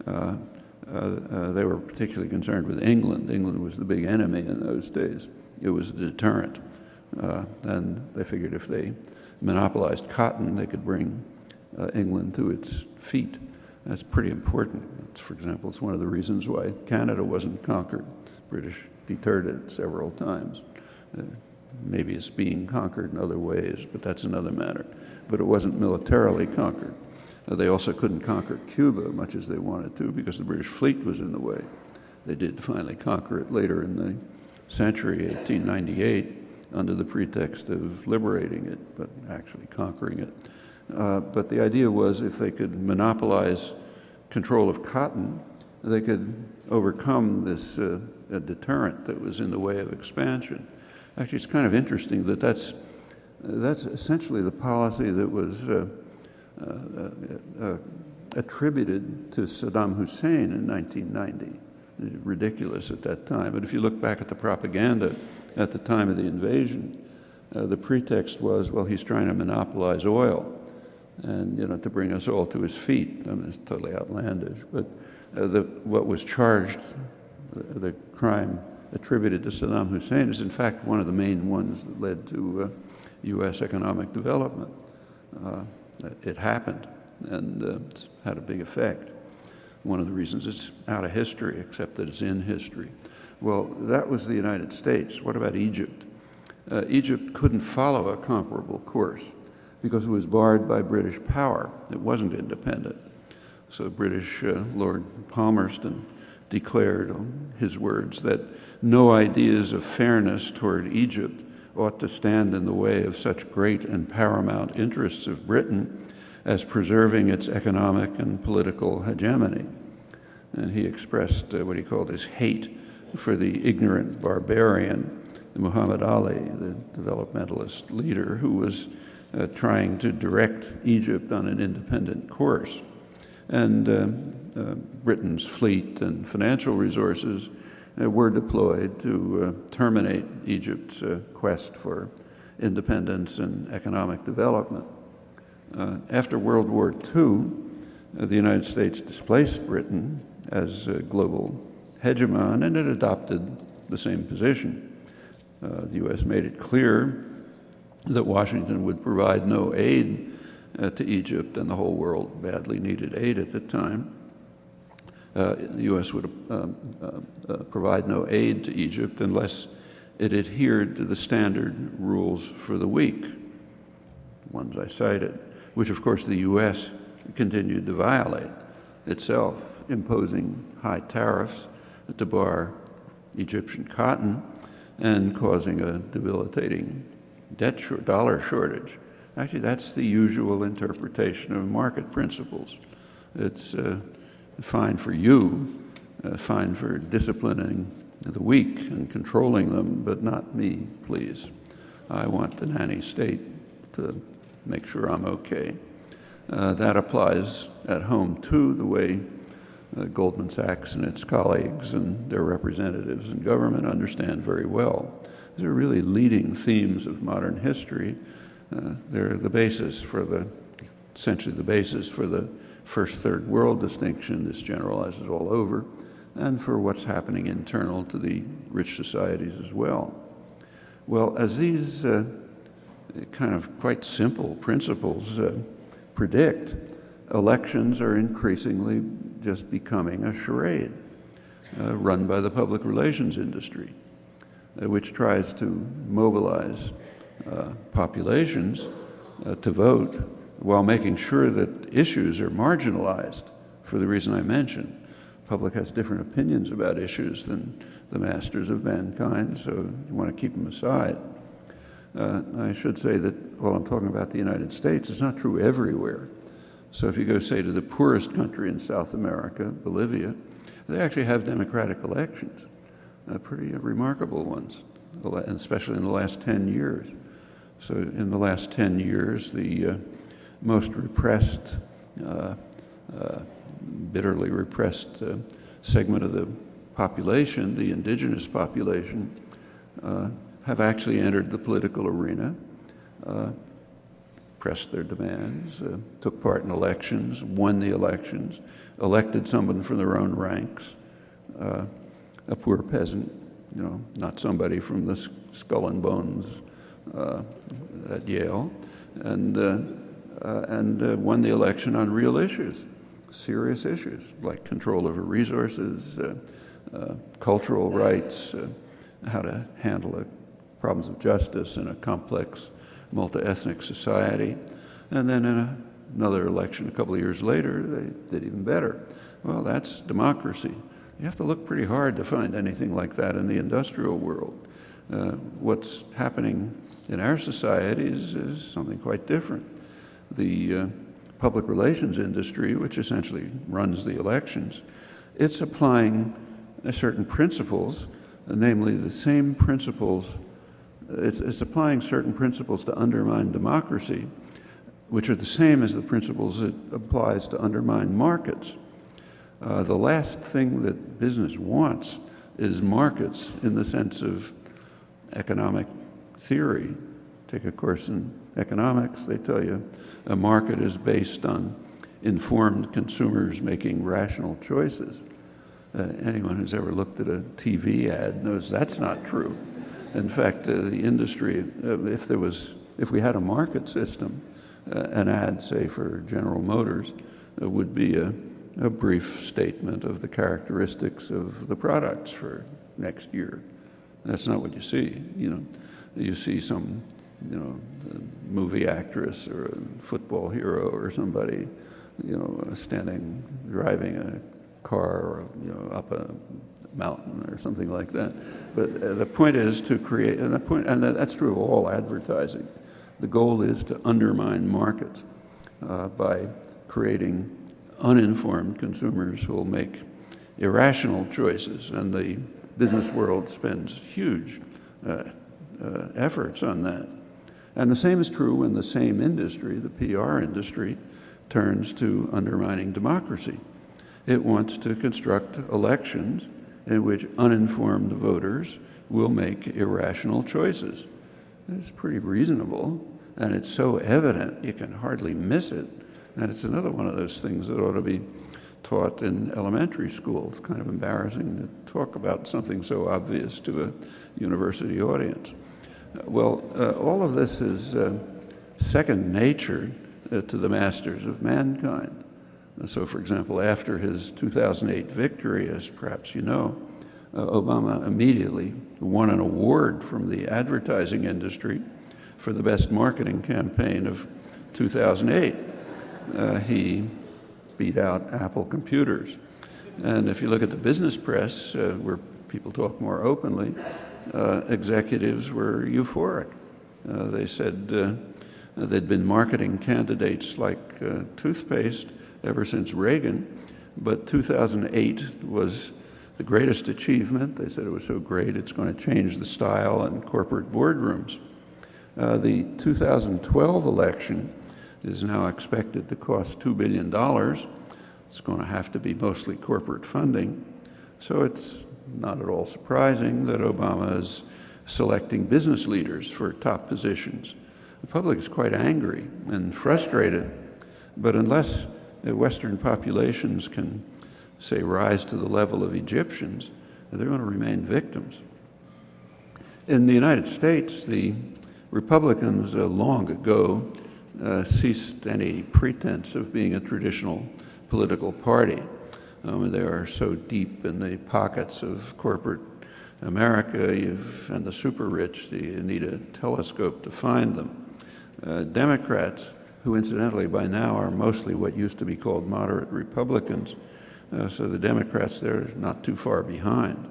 They were particularly concerned with England. England was the big enemy in those days. It was the deterrent. And they figured if they monopolized cotton, they could bring England to its feet. That's pretty important. It's, for example, it's one of the reasons why Canada wasn't conquered. British deterred it several times. Maybe it's being conquered in other ways, but that's another matter. But it wasn't militarily conquered. They also couldn't conquer Cuba, much as they wanted to, because the British fleet was in the way. They did finally conquer it later in the century, 1898, under the pretext of liberating it, but actually conquering it. But the idea was if they could monopolize control of cotton, they could overcome this deterrent that was in the way of expansion. Actually, it's kind of interesting that that's essentially the policy that was attributed to Saddam Hussein in 1990. Ridiculous at that time. But if you look back at the propaganda at the time of the invasion, the pretext was, well, he's trying to monopolize oil and, to bring us all to his feet. I mean, it's totally outlandish. But what was charged, the crime attributed to Saddam Hussein, is in fact one of the main ones that led to U.S. economic development. It happened, and it's had a big effect. One of the reasons it's out of history, except that it's in history. Well, that was the United States. What about Egypt? Egypt couldn't follow a comparable course because it was barred by British power. It wasn't independent. So British Lord Palmerston declared, on his words, that no ideas of fairness toward Egypt ought to stand in the way of such great and paramount interests of Britain as preserving its economic and political hegemony. And he expressed what he called his hate for the ignorant barbarian, Muhammad Ali, the developmentalist leader who was trying to direct Egypt on an independent course. And Britain's fleet and financial resources were deployed to terminate Egypt's quest for independence and economic development. After World War II, the United States displaced Britain as a global hegemon, and it adopted the same position. The U.S. made it clear that Washington would provide no aid to Egypt, and the whole world badly needed aid at the time. The U.S. would provide no aid to Egypt unless it adhered to the standard rules for the weak, ones I cited, which of course the U.S. continued to violate itself imposing high tariffs to bar Egyptian cotton and causing a debilitating dollar shortage. Actually, that's the usual interpretation of market principles. It's fine for you, fine for disciplining the weak and controlling them, but not me, please. I want the nanny state to make sure I'm okay. That applies at home too, the way Goldman Sachs and its colleagues and their representatives in government understand very well. These are really leading themes of modern history. They're the basis for essentially the basis for the first third world distinction. This generalizes all over, and for what's happening internal to the rich societies as well. Well, as these kind of quite simple principles predict, elections are increasingly just becoming a charade run by the public relations industry, which tries to mobilize populations to vote while making sure that issues are marginalized for the reason I mentioned. The public has different opinions about issues than the masters of mankind, so you want to keep them aside. I should say that while I'm talking about the United States, it's not true everywhere. So if you go, say, to the poorest country in South America, Bolivia, they actually have democratic elections, pretty remarkable ones, especially in the last 10 years. So in the last 10 years, the most repressed, bitterly repressed segment of the population, the indigenous population, have actually entered the political arena, pressed their demands, took part in elections, won the elections, elected someone from their own ranks, a poor peasant, not somebody from the Skull and Bones at Yale, and won the election on real issues, serious issues like control over resources, cultural rights, how to handle problems of justice in a complex multi-ethnic society. And then in another election a couple of years later, they did even better. Well, that's democracy. You have to look pretty hard to find anything like that in the industrial world. What's happening in our societies is something quite different. The public relations industry, which essentially runs the elections, it's applying certain principles, namely the same principles. It's applying certain principles to undermine democracy, which are the same as the principles it applies to undermine markets. The last thing that business wants is markets in the sense of economic theory. Take a course in economics, they tell you a market is based on informed consumers making rational choices. Anyone who's ever looked at a TV ad knows that's not true. In fact, the industry, if we had a market system, an ad, say, for General Motors, would be a brief statement of the characteristics of the products for next year. That's not what you see. You see some, movie actress or a football hero or somebody, driving a car, up a mountain or something like that. But the point is to create, and that's true of all advertising. The goal is to undermine markets by creating uninformed consumers who will make irrational choices, and the business world spends huge efforts on that. And the same is true when the same industry, the PR industry, turns to undermining democracy. It wants to construct elections in which uninformed voters will make irrational choices. It's pretty reasonable, and it's so evident you can hardly miss it. And it's another one of those things that ought to be taught in elementary school. It's kind of embarrassing to talk about something so obvious to a university audience. Well, all of this is second nature to the masters of mankind. So, for example, after his 2008 victory, as perhaps you know, Obama immediately won an award from the advertising industry for the best marketing campaign of 2008. He beat out Apple computers. And if you look at the business press, where people talk more openly, executives were euphoric. They said they'd been marketing candidates like toothpaste ever since Reagan, but 2008 was the greatest achievement. They said it was so great it's going to change the style in corporate boardrooms. The 2012 election is now expected to cost $2 billion. It's going to have to be mostly corporate funding. So it's not at all surprising that Obama is selecting business leaders for top positions. The public is quite angry and frustrated, but unless Western populations can, say, rise to the level of Egyptians, they're going to remain victims. In the United States, the Republicans long ago ceased any pretense of being a traditional political party. They are so deep in the pockets of corporate America and the super rich, you need a telescope to find them. Democrats, who incidentally by now are mostly what used to be called moderate Republicans, so the Democrats there are not too far behind.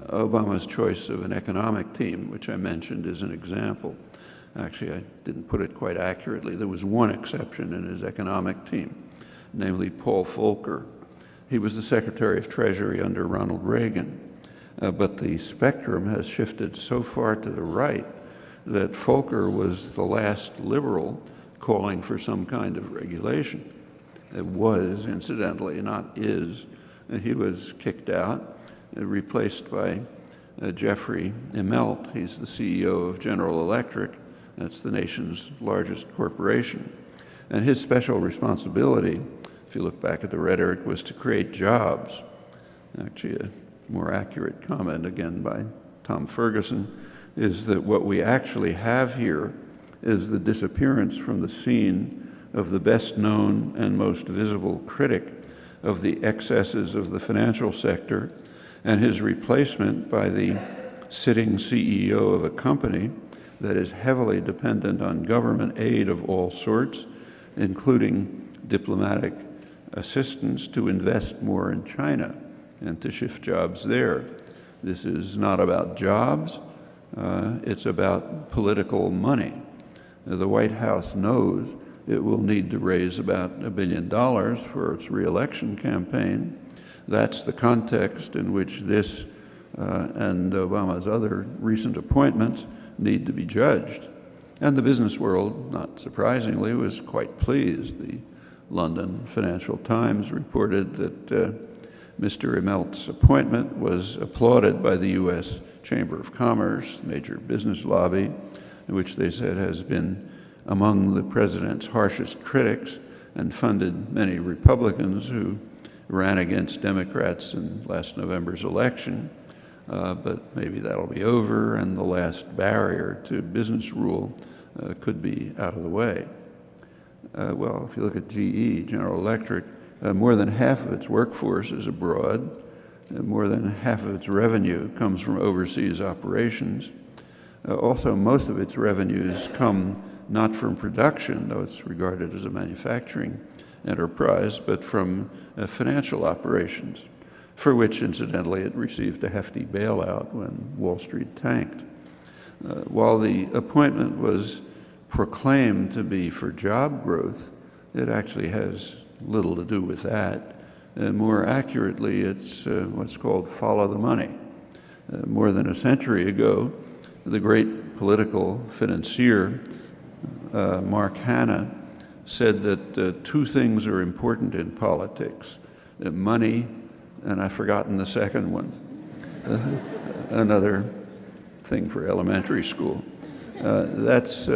Obama's choice of an economic team, which I mentioned, is an example. Actually, I didn't put it quite accurately. There was one exception in his economic team, namely Paul Volcker. He was the Secretary of Treasury under Ronald Reagan, but the spectrum has shifted so far to the right that Volcker was the last liberal calling for some kind of regulation. It was, incidentally, not is. He was kicked out, replaced by Jeffrey Immelt. He's the CEO of General Electric. That's the nation's largest corporation. And his special responsibility, if you look back at the rhetoric, was to create jobs. Actually, a more accurate comment, again by Tom Ferguson, is that what we actually have here is the disappearance from the scene of the best known and most visible critic of the excesses of the financial sector, and his replacement by the sitting CEO of a company that is heavily dependent on government aid of all sorts, including diplomatic assistance to invest more in China and to shift jobs there. This is not about jobs, it's about political money. The White House knows it will need to raise about $1 billion for its re-election campaign. That's the context in which this and Obama's other recent appointments need to be judged. And the business world, not surprisingly, was quite pleased. The London Financial Times reported that Mr. Immelt's appointment was applauded by the U.S. Chamber of Commerce, major business lobby, which they said has been among the president's harshest critics and funded many Republicans who ran against Democrats in last November's election. But maybe that'll be over, and the last barrier to business rule could be out of the way. Well, if you look at GE, General Electric, more than half of its workforce is abroad. More than half of its revenue comes from overseas operations. Also, most of its revenues come not from production, though it's regarded as a manufacturing enterprise, but from financial operations, for which, incidentally, it received a hefty bailout when Wall Street tanked. While the appointment was proclaimed to be for job growth, it actually has little to do with that. More accurately, it's what's called follow the money. More than a century ago, the great political financier, Mark Hanna, said that two things are important in politics, money, and I've forgotten the second one, another thing for elementary school. That's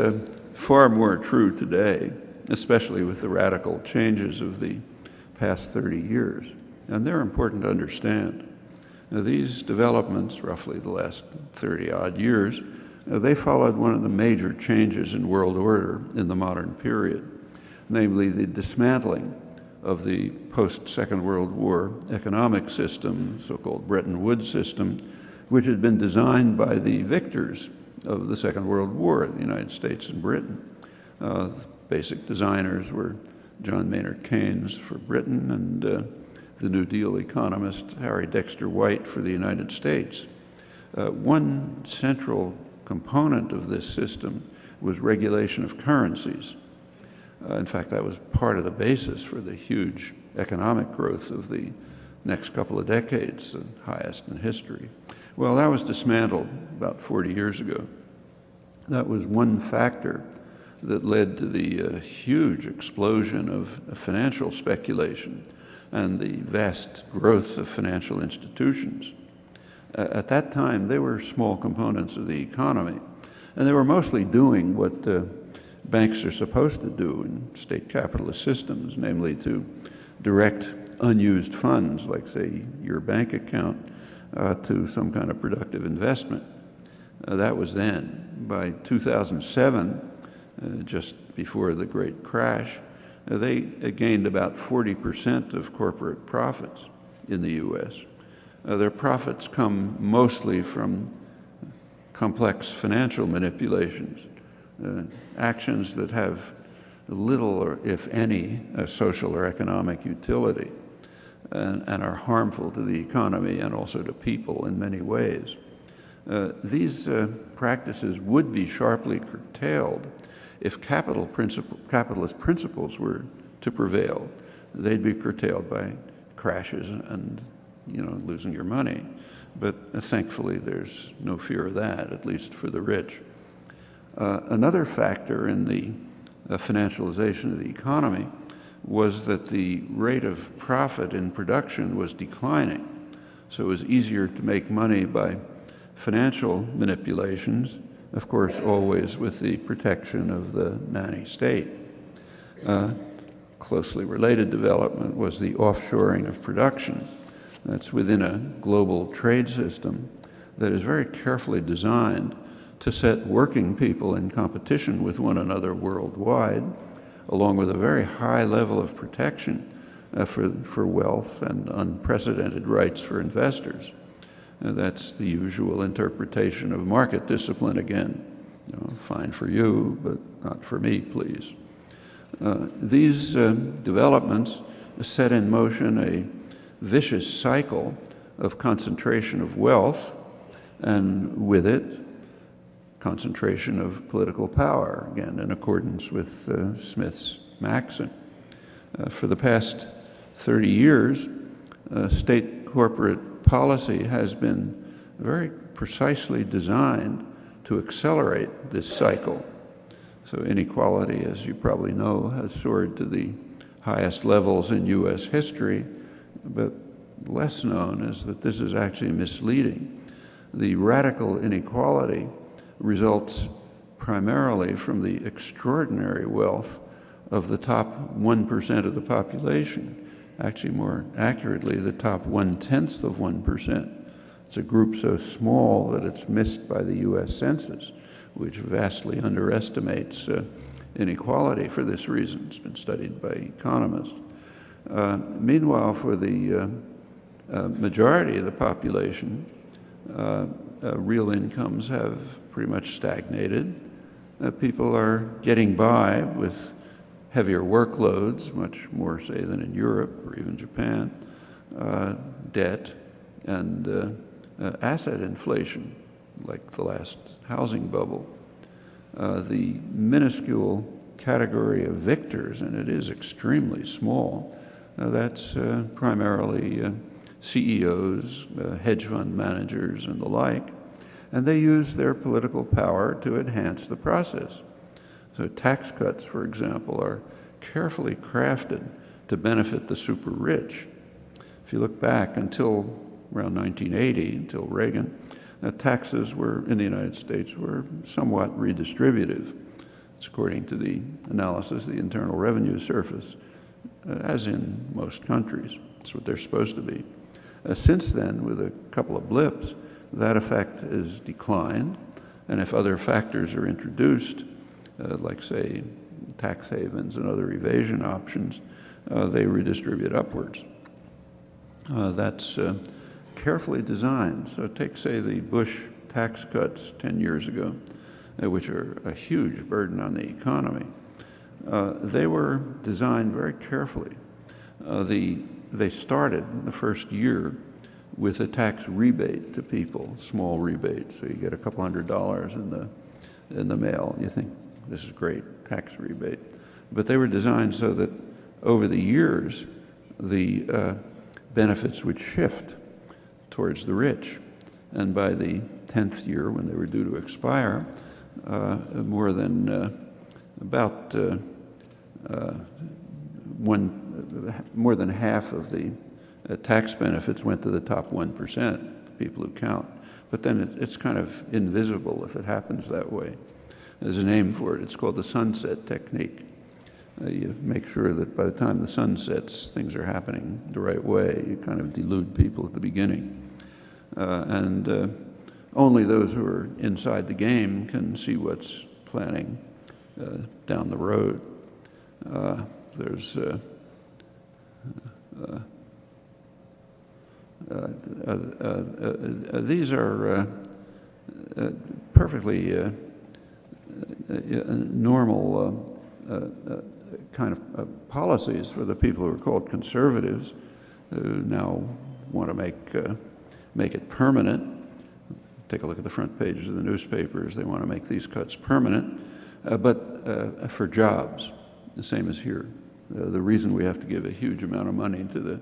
far more true today, especially with the radical changes of the past 30 years. And they're important to understand. Now, these developments, roughly the last 30-odd years, they followed one of the major changes in world order in the modern period, namely the dismantling of the post-Second World War economic system, so-called Bretton Woods system, which had been designed by the victors of the Second World War, the United States and Britain. Basic designers were John Maynard Keynes for Britain and the New Deal economist Harry Dexter White for the United States. One central component of this system was regulation of currencies. In fact, that was part of the basis for the huge economic growth of the next couple of decades, the highest in history. Well, that was dismantled about 40 years ago. That was one factor that led to the huge explosion of financial speculation and the vast growth of financial institutions. At that time, they were small components of the economy, and they were mostly doing what banks are supposed to do in state capitalist systems, namely to direct unused funds, like, say, your bank account, to some kind of productive investment. That was then. By 2007, just before the great crash, they gained about 40% of corporate profits in the U.S. Their profits come mostly from complex financial manipulations, actions that have little or, if any, social or economic utility, and are harmful to the economy and also to people in many ways. These practices would be sharply curtailed if capitalist principles were to prevail. They'd be curtailed by crashes and, losing your money. But thankfully, there's no fear of that, at least for the rich. Another factor in the financialization of the economy was that the rate of profit in production was declining. So it was easier to make money by financial manipulations, of course, always with the protection of the nanny state. Closely related development was the offshoring of production. That's within a global trade system that is very carefully designed to set working people in competition with one another worldwide, along with a very high level of protection for wealth and unprecedented rights for investors. That's the usual interpretation of market discipline again. Fine for you, but not for me, please. These developments set in motion a vicious cycle of concentration of wealth, and with it, concentration of political power, again, in accordance with Smith's maxim. For the past 30 years, state corporate policy has been very precisely designed to accelerate this cycle. So inequality, as you probably know, has soared to the highest levels in U.S. history, but less known is that this is actually misleading. The radical inequality results primarily from the extraordinary wealth of the top 1% of the population, actually more accurately, the top 1/10 of 1%. It's a group so small that it's missed by the U.S. Census, which vastly underestimates inequality for this reason. It's been studied by economists. Meanwhile, for the majority of the population, real incomes have pretty much stagnated. People are getting by with heavier workloads, much more, say, than in Europe or even Japan, debt, and asset inflation, like the last housing bubble. The minuscule category of victors, and it is extremely small, that's primarily CEOs, hedge fund managers, and the like, and they use their political power to enhance the process. So tax cuts, for example, are carefully crafted to benefit the super rich. If you look back until around 1980, until Reagan, taxes were, in the United States, were somewhat redistributive. It's according to the analysis of the Internal Revenue Service, as in most countries. That's what they're supposed to be. Since then, with a couple of blips, that effect has declined, and if other factors are introduced, like, say, tax havens and other evasion options, they redistribute upwards. That's carefully designed. So take, say, the Bush tax cuts 10 years ago, which are a huge burden on the economy. They were designed very carefully. The they started the first year with a tax rebate to people, small rebate. So you get a couple $100s in the mail. You think, this is great, tax rebate. But they were designed so that over the years, the benefits would shift towards the rich. And by the 10th year, when they were due to expire, more than half of the tax benefits went to the top 1%, the people who count. But then it's kind of invisible if it happens that way. There's a name for it. It's called the sunset technique. You make sure that by the time the sun sets, things are happening the right way. You kind of delude people at the beginning. Only those who are inside the game can see what's planning down the road. These are perfectly normal kind of policies for the people who are called conservatives, who now want to make it permanent. Take a look at the front pages of the newspapers. They want to make these cuts permanent, but for jobs, the same as here. The reason we have to give a huge amount of money to the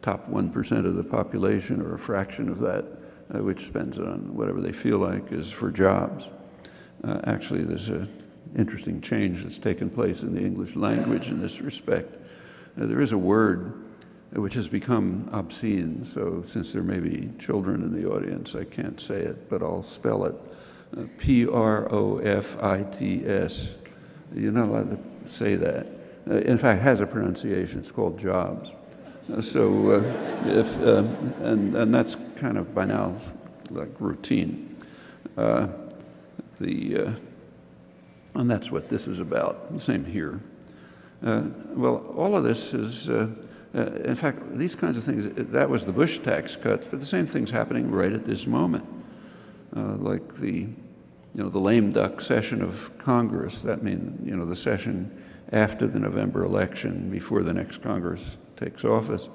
top 1% of the population, or a fraction of that, which spends it on whatever they feel like, is for jobs. Actually, there's an interesting change that's taken place in the English language in this respect. There is a word which has become obscene, so since there may be children in the audience, I can't say it, but I'll spell it. Profits. You're not allowed to say that. In fact, it has a pronunciation. It's called jobs. And that's kind of by now like routine. And that's what this is about. The same here. Well, all of this is. In fact, these kinds of things, that was the Bush tax cuts, but the same thing's happening right at this moment. Like the lame duck session of Congress, that means, the session after the November election, before the next Congress takes office.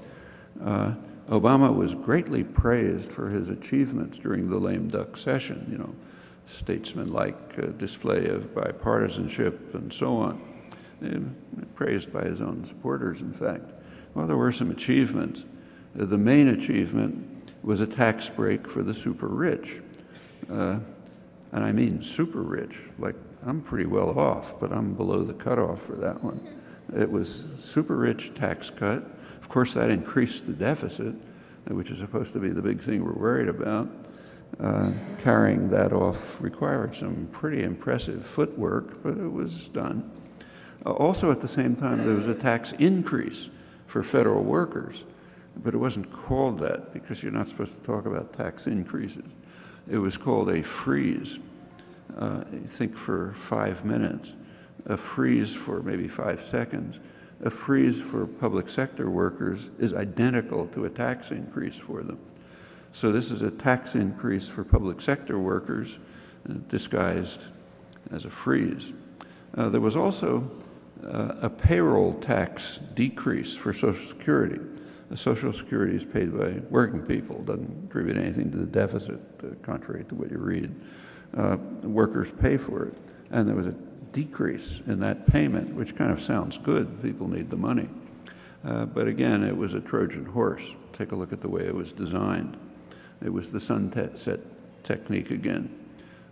Obama was greatly praised for his achievements during the lame duck session, statesman-like display of bipartisanship and so on, praised by his own supporters, in fact. Well, there were some achievements. The main achievement was a tax break for the super rich. And I mean super rich, like I'm pretty well off, but I'm below the cutoff for that one. It was super rich tax cut. Of course, that increased the deficit, which is supposed to be the big thing we're worried about. Carrying that off required some pretty impressive footwork, but it was done. Also, at the same time, there was a tax increase for federal workers, but it wasn't called that because you're not supposed to talk about tax increases. It was called a freeze. Think for 5 minutes, a freeze for maybe 5 seconds. A freeze for public sector workers is identical to a tax increase for them. So this is a tax increase for public sector workers disguised as a freeze. There was also a payroll tax decrease for Social Security. The Social Security is paid by working people, doesn't contribute anything to the deficit, contrary to what you read. Workers pay for it. And there was a decrease in that payment, which kind of sounds good. People need the money. But again, it was a Trojan horse. Take a look at the way it was designed. It was the sunset technique again.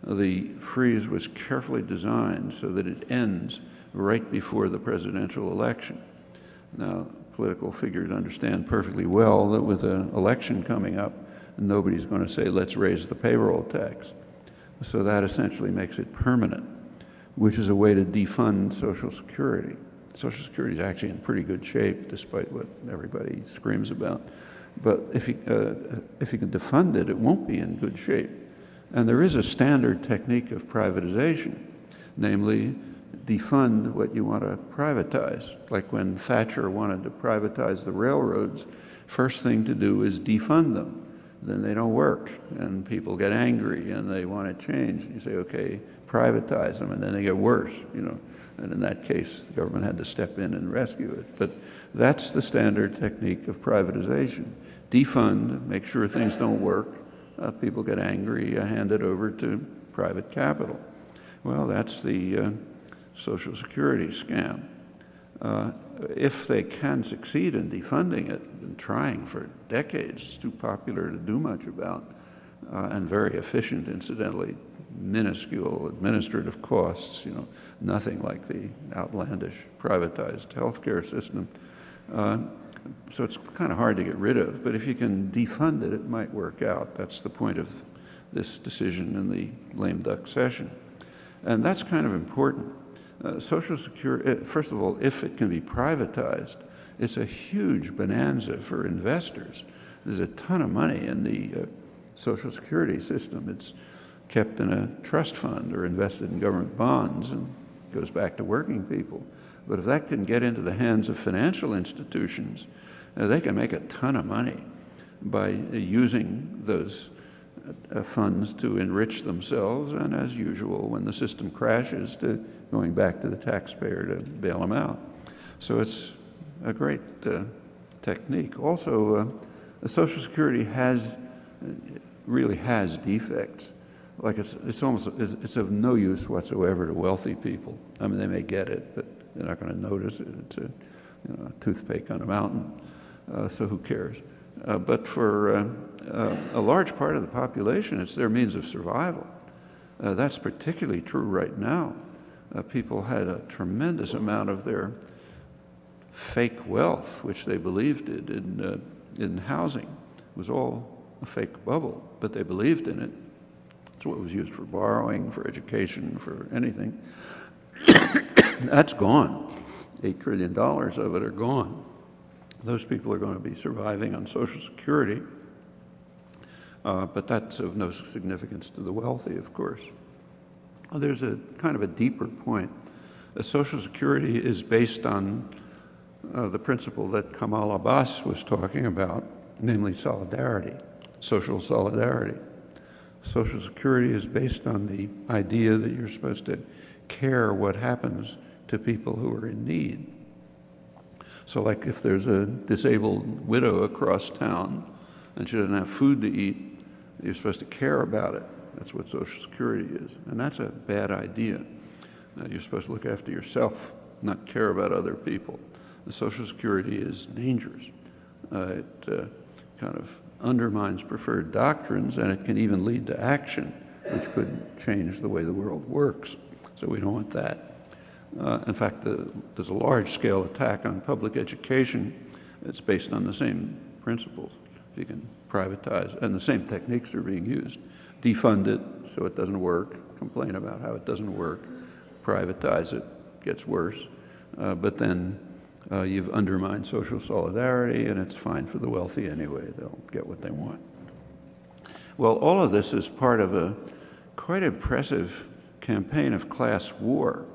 The freeze was carefully designed so that it ends right before the presidential election. Now, political figures understand perfectly well that with an election coming up, nobody's going to say, let's raise the payroll tax. So that essentially makes it permanent, which is a way to defund Social Security. Social Security is actually in pretty good shape, despite what everybody screams about. But if you can defund it, it won't be in good shape. And there is a standard technique of privatization, namely defund what you want to privatize. Like when Thatcher wanted to privatize the railroads, first thing to do is defund them. Then they don't work, and people get angry, and they want to change. And you say, okay, privatize them, and then they get worse, you know. And in that case, the government had to step in and rescue it. But that's the standard technique of privatization. Defund, make sure things don't work. People get angry, hand it over to private capital. Well, that's the Social Security scam. If they can succeed in defunding it, been trying for decades, it's too popular to do much about, and very efficient, incidentally, minuscule administrative costs, you know, nothing like the outlandish privatized healthcare system. So it's kind of hard to get rid of, but if you can defund it, it might work out. That's the point of this decision in the lame duck session. And that's kind of important. Social Security, first of all, if it can be privatized, it's a huge bonanza for investors. There's a ton of money in the Social Security system. It's kept in a trust fund or invested in government bonds and goes back to working people. But if that can get into the hands of financial institutions, they can make a ton of money by using those funds to enrich themselves, and as usual, when the system crashes, to going back to the taxpayer to bail them out. So it's a great technique. Also, Social Security really has defects. Like it's of no use whatsoever to wealthy people. I mean, they may get it, but they're not going to notice it. It's a toothpick on a mountain, so who cares? But for a large part of the population, it's their means of survival. That's particularly true right now. People had a tremendous amount of their fake wealth, which they believed in housing. It was all a fake bubble, but they believed in it. It's what was used for borrowing, for education, for anything. That's gone. $8 trillion of it are gone. Those people are going to be surviving on Social Security, but that's of no significance to the wealthy, of course. There's a kind of a deeper point. Social Security is based on the principle that Kamal Abbas was talking about, namely solidarity, social solidarity. Social Security is based on the idea that you're supposed to care what happens to people who are in need. So like if there's a disabled widow across town and she doesn't have food to eat, you're supposed to care about it. That's what Social Security is. And that's a bad idea. You're supposed to look after yourself, not care about other people. The Social Security is dangerous. It kind of undermines preferred doctrines, and it can even lead to action, which could change the way the world works. So we don't want that. In fact, there's a large-scale attack on public education. It's based on the same principles. If you can privatize, and the same techniques are being used. Defund it so it doesn't work, complain about how it doesn't work, privatize it, gets worse, but then you've undermined social solidarity, and it's fine for the wealthy anyway. They'll get what they want. Well, all of this is part of a quite impressive campaign of class war,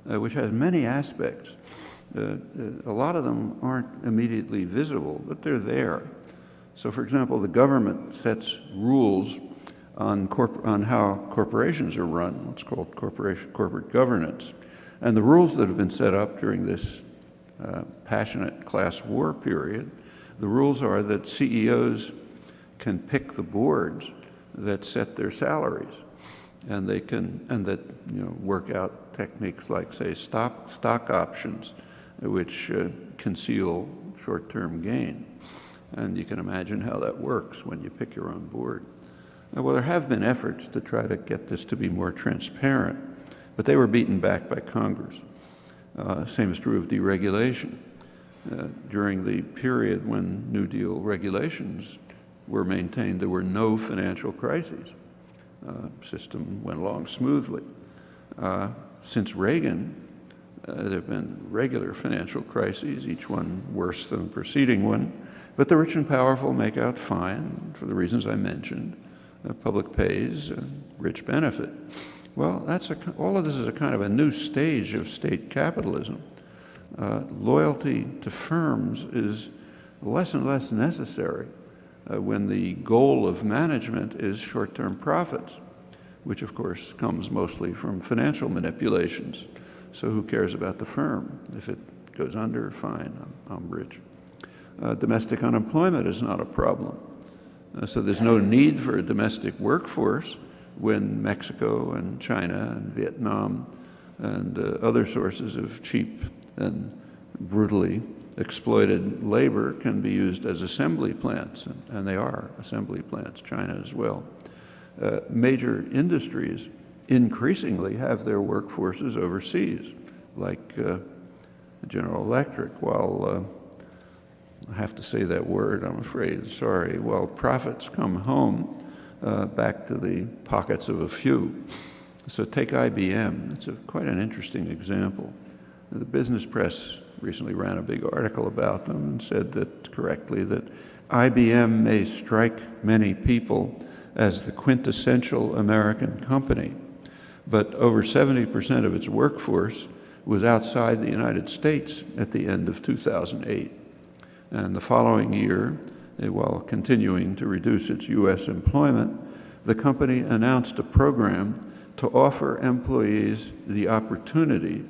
which has many aspects. A lot of them aren't immediately visible, but they're there. So, for example, the government sets rules on how corporations are run. It's called corporate governance. And the rules that have been set up during this passionate class war period, the rules are that CEOs can pick the boards that set their salaries, and they can, and that work out techniques like, say, stock options, which conceal short-term gain. And you can imagine how that works when you pick your own board. Well, there have been efforts to try to get this to be more transparent, but they were beaten back by Congress. Same is true of deregulation. During the period when New Deal regulations were maintained, there were no financial crises. System went along smoothly. Since Reagan, there have been regular financial crises, each one worse than the preceding one, but the rich and powerful make out fine for the reasons I mentioned. Public pays, rich benefit. Well, all of this is a kind of a new stage of state capitalism. Loyalty to firms is less and less necessary when the goal of management is short-term profits. which of course comes mostly from financial manipulations. So who cares about the firm? If it goes under, fine, I'm rich. Domestic unemployment is not a problem. So there's no need for a domestic workforce when Mexico and China and Vietnam and other sources of cheap and brutally exploited labor can be used as assembly plants, and they are assembly plants, China as well. Major industries increasingly have their workforces overseas, like General Electric, while I have to say that word, I'm afraid, sorry, while profits come home back to the pockets of a few. So take IBM, it's quite an interesting example. The business press recently ran a big article about them and said that correctly that IBM may strike many people as the quintessential American company, but over 70% of its workforce was outside the United States at the end of 2008. And the following year, while continuing to reduce its U.S. employment, the company announced a program to offer employees the opportunity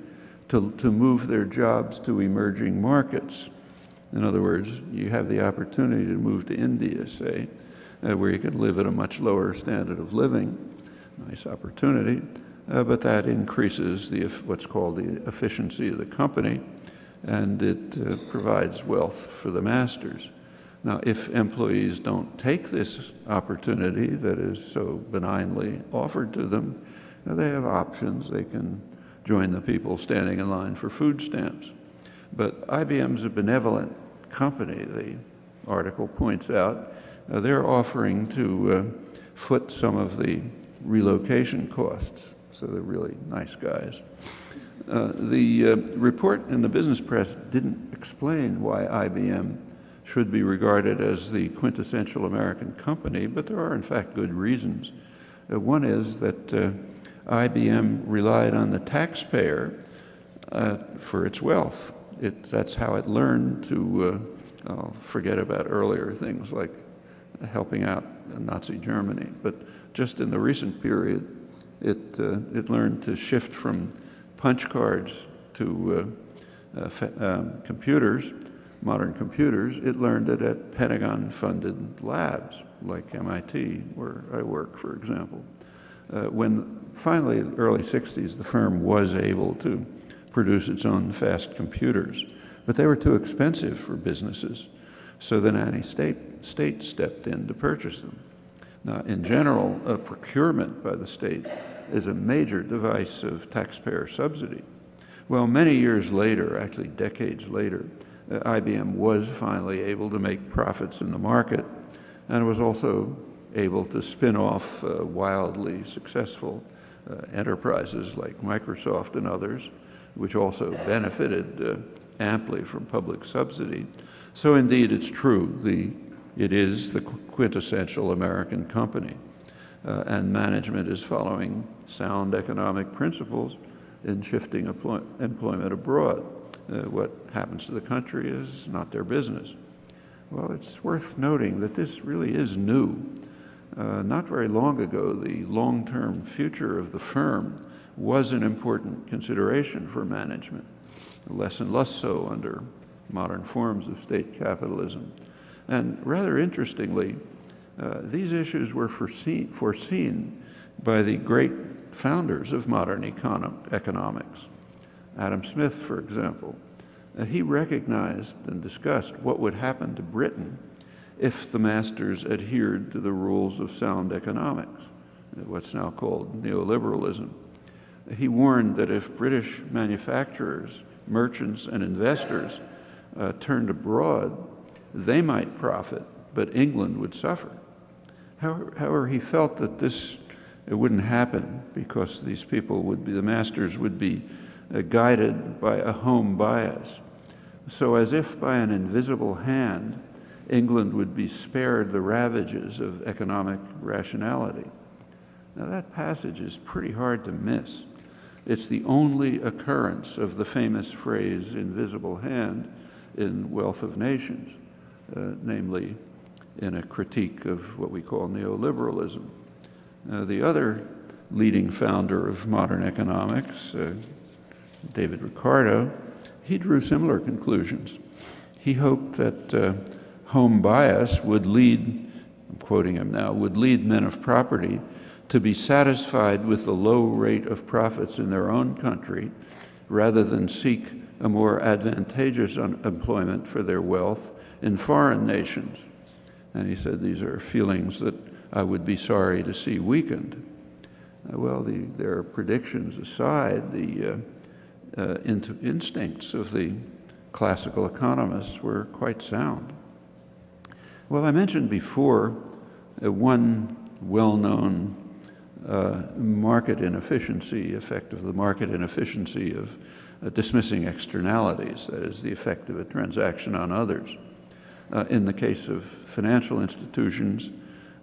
to move their jobs to emerging markets. In other words, you have the opportunity to move to India, say, where you can live at a much lower standard of living. Nice opportunity, but that increases what's called the efficiency of the company, and it provides wealth for the masters. Now, if employees don't take this opportunity that is so benignly offered to them, they have options. They can join the people standing in line for food stamps. But IBM's a benevolent company, the article points out. They're offering to foot some of the relocation costs, so they're really nice guys. The report in the business press didn't explain why IBM should be regarded as the quintessential American company, but there are in fact good reasons. One is that IBM relied on the taxpayer for its wealth. That's how it learned to forget about earlier things like helping out Nazi Germany. But just in the recent period, it learned to shift from punch cards to computers, modern computers. It learned it at Pentagon-funded labs like MIT, where I work, for example. When finally, in the early 60s, the firm was able to produce its own fast computers, but they were too expensive for businesses, so the nanny-state stepped in to purchase them. Now, in general, a procurement by the state is a major device of taxpayer subsidy. Well, many years later, actually decades later, IBM was finally able to make profits in the market and was also able to spin off wildly successful enterprises like Microsoft and others, which also benefited amply from public subsidy. So indeed, it's true, it is the quintessential American company, and management is following sound economic principles in shifting employment abroad. What happens to the country is not their business. Well, it's worth noting that this really is new. Not very long ago, the long-term future of the firm was an important consideration for management, less and less so under modern forms of state capitalism. And rather interestingly, these issues were foreseen by the great founders of modern economics. Adam Smith, for example, he recognized and discussed what would happen to Britain if the masters adhered to the rules of sound economics, what's now called neoliberalism. He warned that if British manufacturers, merchants, and investors turned abroad, they might profit, but England would suffer. However, he felt that it wouldn't happen because these people the masters would be guided by a home bias. So as if by an invisible hand, England would be spared the ravages of economic rationality. Now that passage is pretty hard to miss. It's the only occurrence of the famous phrase, invisible hand, in Wealth of Nations, namely in a critique of what we call neoliberalism. The other leading founder of modern economics, David Ricardo, he drew similar conclusions. He hoped that home bias would lead, I'm quoting him now, would lead men of property to be satisfied with the low rate of profits in their own country rather than seek a more advantageous employment for their wealth in foreign nations. And he said these are feelings that I would be sorry to see weakened. Well, their predictions aside, the instincts of the classical economists were quite sound. Well, I mentioned before one well-known market inefficiency, effect of the market inefficiency of dismissing externalities, that is, the effect of a transaction on others. In the case of financial institutions,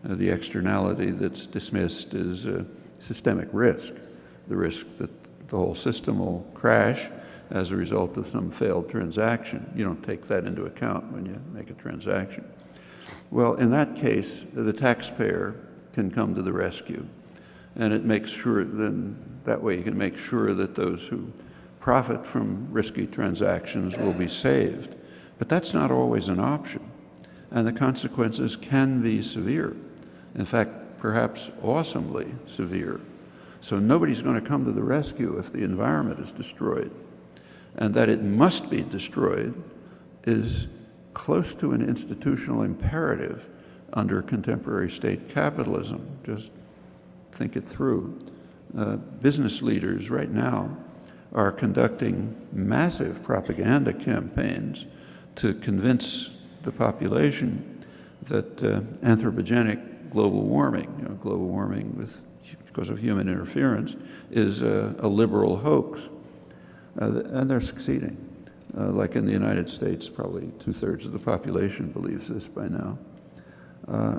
the externality that's dismissed is systemic risk, the risk that the whole system will crash as a result of some failed transaction. You don't take that into account when you make a transaction. Well, in that case, the taxpayer can come to the rescue, and it makes sure, then that way you can make sure that those who profit from risky transactions will be saved. But that's not always an option, and the consequences can be severe. In fact, perhaps awesomely severe. So nobody's going to come to the rescue if the environment is destroyed. And that it must be destroyed is close to an institutional imperative under contemporary state capitalism. Just think it through. Business leaders right now are conducting massive propaganda campaigns to convince the population that anthropogenic global warming, global warming because of human interference, is a liberal hoax. And they're succeeding. Like in the United States, probably 2/3 of the population believes this by now.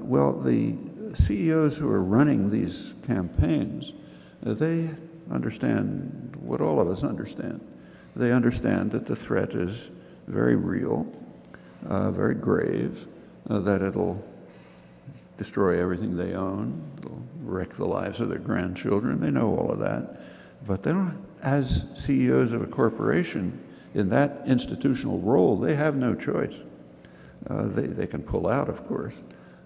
Well, the CEOs who are running these campaigns, they understand what all of us understand. They understand that the threat is very real, very grave, that it'll destroy everything they own, it'll wreck the lives of their grandchildren. They know all of that. But they don't, as CEOs of a corporation, in that institutional role, they have no choice. They can pull out, of course.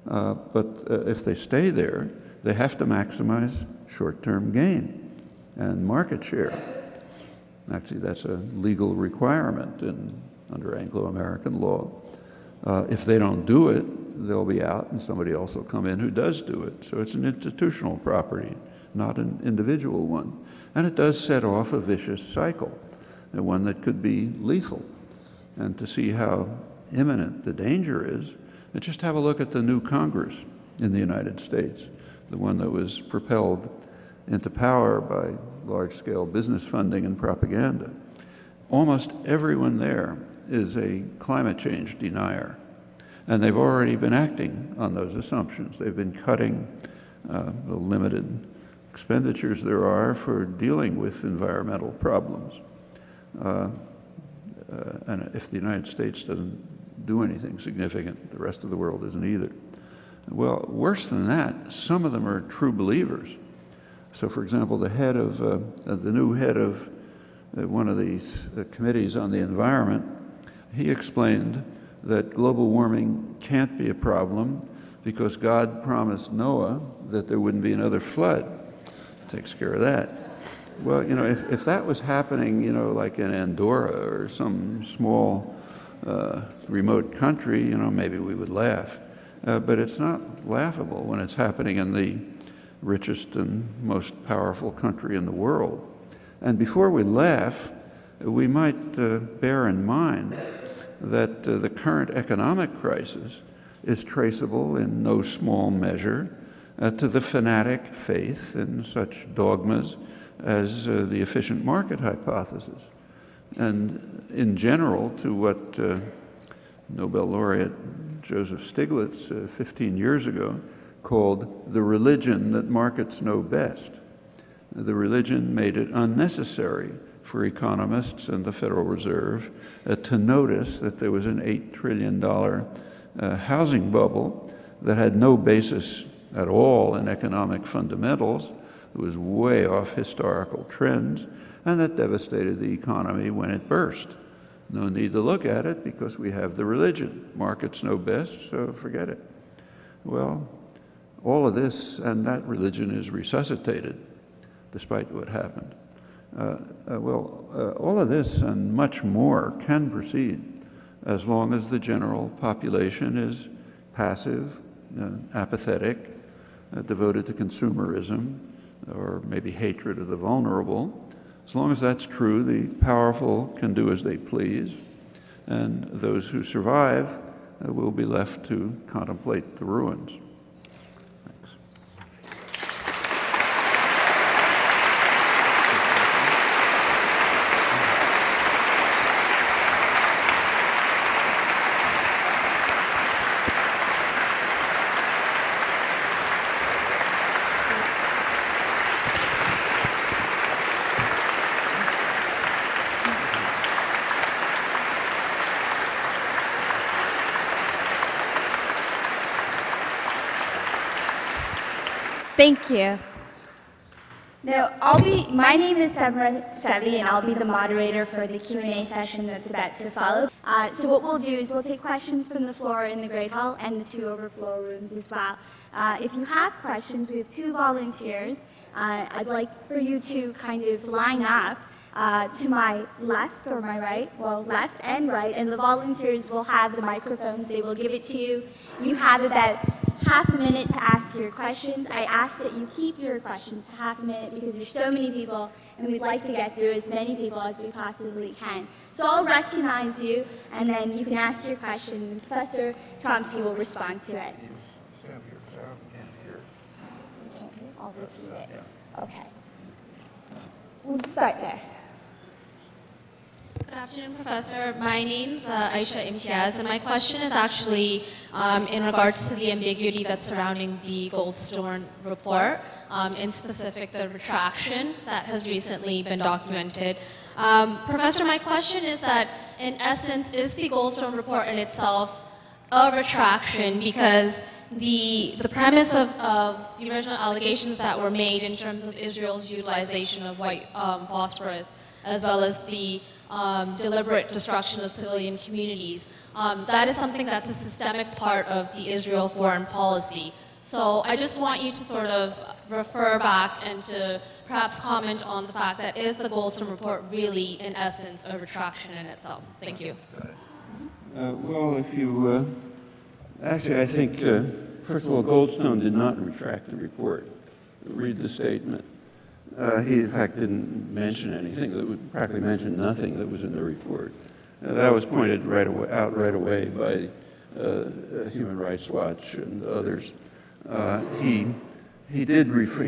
But if they stay there, they have to maximize short-term gain and market share. Actually, that's a legal requirement under Anglo-American law. If they don't do it, they'll be out and somebody else will come in who does do it. So it's an institutional property, not an individual one. And it does set off a vicious cycle, and one that could be lethal. And to see how imminent the danger is, just have a look at the new Congress in the United States, the one that was propelled into power by large-scale business funding and propaganda. Almost everyone there is a climate change denier, and they've already been acting on those assumptions. They've been cutting the limited expenditures there are for dealing with environmental problems. And if the United States doesn't do anything significant, the rest of the world isn't either. Well, worse than that, some of them are true believers. So, for example, the new head of one of these committees on the environment, he explained that global warming can't be a problem because God promised Noah that there wouldn't be another flood. Takes care of that. Well, if that was happening, like in Andorra or some small remote country, maybe we would laugh. But it's not laughable when it's happening in the richest and most powerful country in the world. And before we laugh, we might bear in mind that the current economic crisis is traceable in no small measure to the fanatic faith in such dogmas as the efficient market hypothesis, and in general to what Nobel laureate Joseph Stiglitz 15 years ago called the religion that markets know best. The religion made it unnecessary for economists and the Federal Reserve to notice that there was an $8 trillion housing bubble that had no basis at all in economic fundamentals, It was way off historical trends, and that devastated the economy when it burst. No need to look at it because we have the religion. Markets know best, so forget it. Well, all of this and that religion is resuscitated despite what happened. All of this and much more can proceed as long as the general population is passive, apathetic, devoted to consumerism, or maybe hatred of the vulnerable. As long as that's true, the powerful can do as they please, and those who survive will be left to contemplate the ruins. Thanks. Thank you. Now, my name is Sabra Sevi, and I'll be the moderator for the Q&A session that's about to follow. So what we'll do is we'll take questions from the floor in the Great Hall and the 2 overflow rooms as well. If you have questions, we have 2 volunteers. I'd like for you to kind of line up to my left or my right, well, left and right, and the volunteers will have the microphones. They will give it to you. You have about half a minute to ask your questions. I ask that you keep your questions to half a minute because there's so many people and we'd like to get through as many people as we possibly can. So I'll recognize you and then you can ask your question and Professor Chomsky will respond to it. I'll repeat it. Okay. We'll start there. Good afternoon, Professor. My name's Aisha Imtiaz, and my question is actually in regards to the ambiguity that's surrounding the Goldstone report, in specific the retraction that has recently been documented. Professor, my question is that, in essence, is the Goldstone report in itself a retraction? Because the premise of the original allegations that were made in terms of Israel's utilization of white phosphorus, as well as the deliberate destruction of civilian communities. That is something that's a systemic part of the Israel foreign policy. So I just want you to sort of refer back and to perhaps comment on the fact that is the Goldstone report really, in essence, a retraction in itself? Thank you. Well, if you, actually, I think, first of all, Goldstone did not retract the report. Read the statement. He, in fact, didn't mention anything, practically mentioned nothing that was in the report. That was pointed out right away by Human Rights Watch and others. He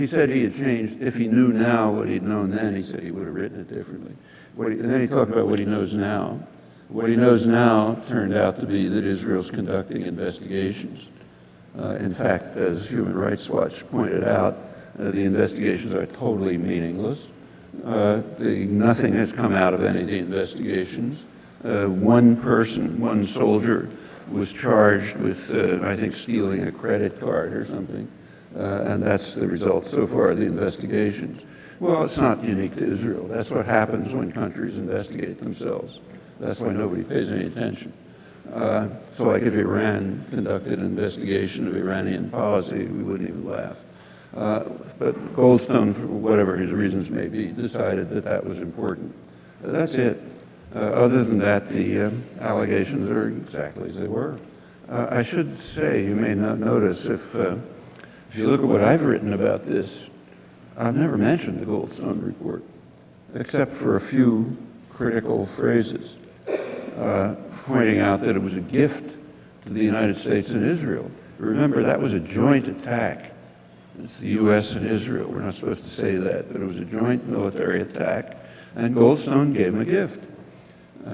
said he had changed, if he knew now what he'd known then, he said he would have written it differently. And then he talked about what he knows now. What he knows now turned out to be that Israel's conducting investigations. In fact, as Human Rights Watch pointed out, the investigations are totally meaningless. Nothing has come out of any of the investigations. One person, one soldier, was charged with, I think, stealing a credit card or something, and that's the result so far of the investigations. Well, it's not unique to Israel. That's what happens when countries investigate themselves. That's why nobody pays any attention. So like if Iran conducted an investigation of Iranian policy, we wouldn't even laugh. But Goldstone, for whatever his reasons may be, decided that that was important. That's it. Other than that, the allegations are exactly as they were. I should say, you may not notice, if you look at what I've written about this, I've never mentioned the Goldstone report, except for a few critical phrases, pointing out that it was a gift to the United States and Israel. Remember, that was a joint attack. It's the U.S. and Israel. We're not supposed to say that, but it was a joint military attack, and Goldstone gave him a gift.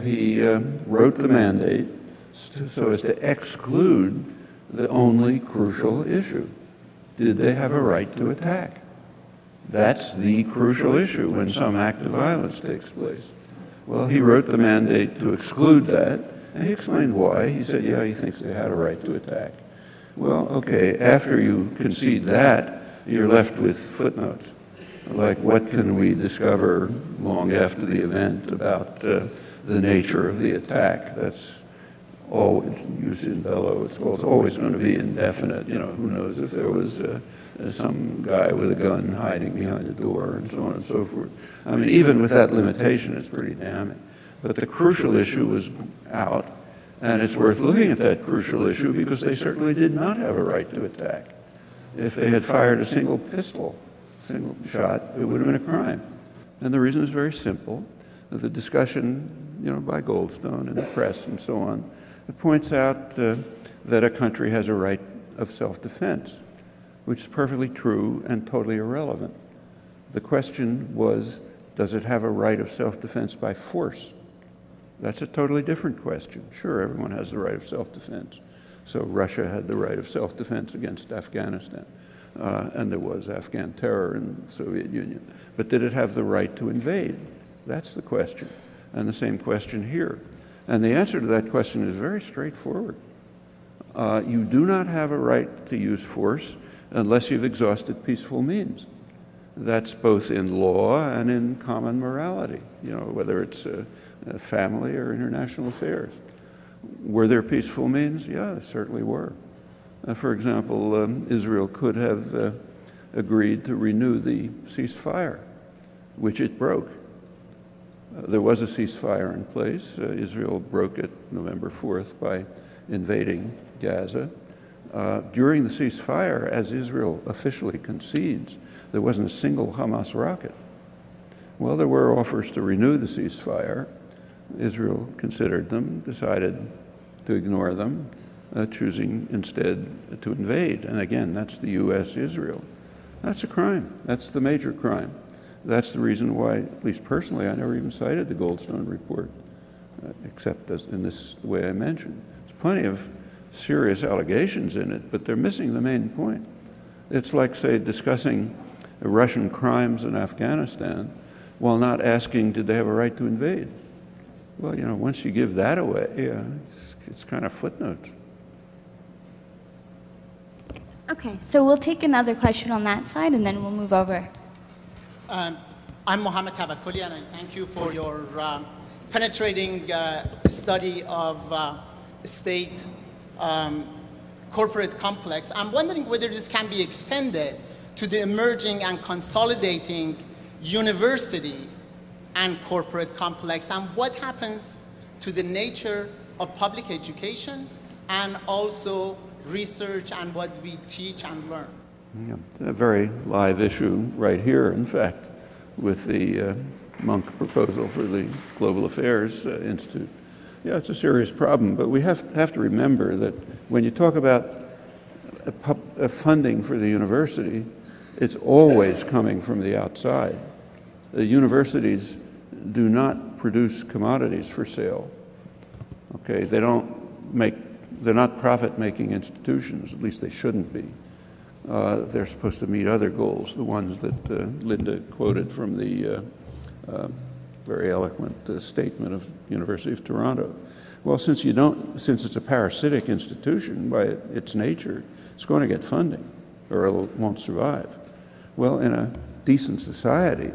He wrote the mandate so as to exclude the only crucial issue. Did they have a right to attack? That's the crucial issue when some act of violence takes place. Well, he wrote the mandate to exclude that, and he explained why. He said, yeah, he thinks they had a right to attack. Well, okay, after you concede that, you're left with footnotes. like what can we discover long after the event about the nature of the attack. That's always, jus in bello, it's always going to be indefinite. You know, who knows if there was some guy with a gun hiding behind the door and so on and so forth. I mean, even with that limitation, it's pretty damning. But the crucial issue was out, and it's worth looking at that crucial issue because they certainly did not have a right to attack. If they had fired a single pistol, single shot, it would have been a crime. And the reason is very simple. The discussion, you know, by Goldstone and the press and so on, it points out that a country has a right of self-defense, which is perfectly true and totally irrelevant. The question was, does it have a right of self-defense by force? That's a totally different question. Sure, everyone has the right of self-defense. So Russia had the right of self-defense against Afghanistan, and there was Afghan terror in the Soviet Union. But did it have the right to invade? That's the question, and the same question here. And the answer to that question is very straightforward. You do not have a right to use force unless you've exhausted peaceful means. That's both in law and in common morality, you know, whether it's family or international affairs. Were there peaceful means? Yeah, there certainly were. For example, Israel could have agreed to renew the ceasefire, which it broke. There was a ceasefire in place. Israel broke it November 4th by invading Gaza. During the ceasefire, as Israel officially concedes, there wasn't a single Hamas rocket. Well, there were offers to renew the ceasefire. Israel considered them, decided to ignore them, choosing instead to invade. And again, that's the U.S.-Israel. That's a crime. That's the major crime. That's the reason why, at least personally, I never even cited the Goldstone report, except as in this the way I mentioned. There's plenty of serious allegations in it, but they're missing the main point. It's like, say, discussing Russian crimes in Afghanistan while not asking, did they have a right to invade? Well, you know, once you give that away, it's kind of footnotes. Okay, so we'll take another question on that side, and then we'll move over. I'm Mohammed Tabakkuli, and I thank you for your penetrating study of state corporate complex. I'm wondering whether this can be extended to the emerging and consolidating university and corporate complex, and what happens to the nature of public education and also research and what we teach and learn. Yeah, a very live issue right here, in fact, with the Munk proposal for the Global Affairs Institute. Yeah, it's a serious problem, but we have to remember that when you talk about funding for the university, it's always coming from the outside. The universities do not produce commodities for sale. Okay, they're not profit-making institutions, at least they shouldn't be. They're supposed to meet other goals, the ones that Linda quoted from the very eloquent statement of University of Toronto. Well, since it's a parasitic institution by its nature, it's going to get funding or it won't survive. Well, in a decent society,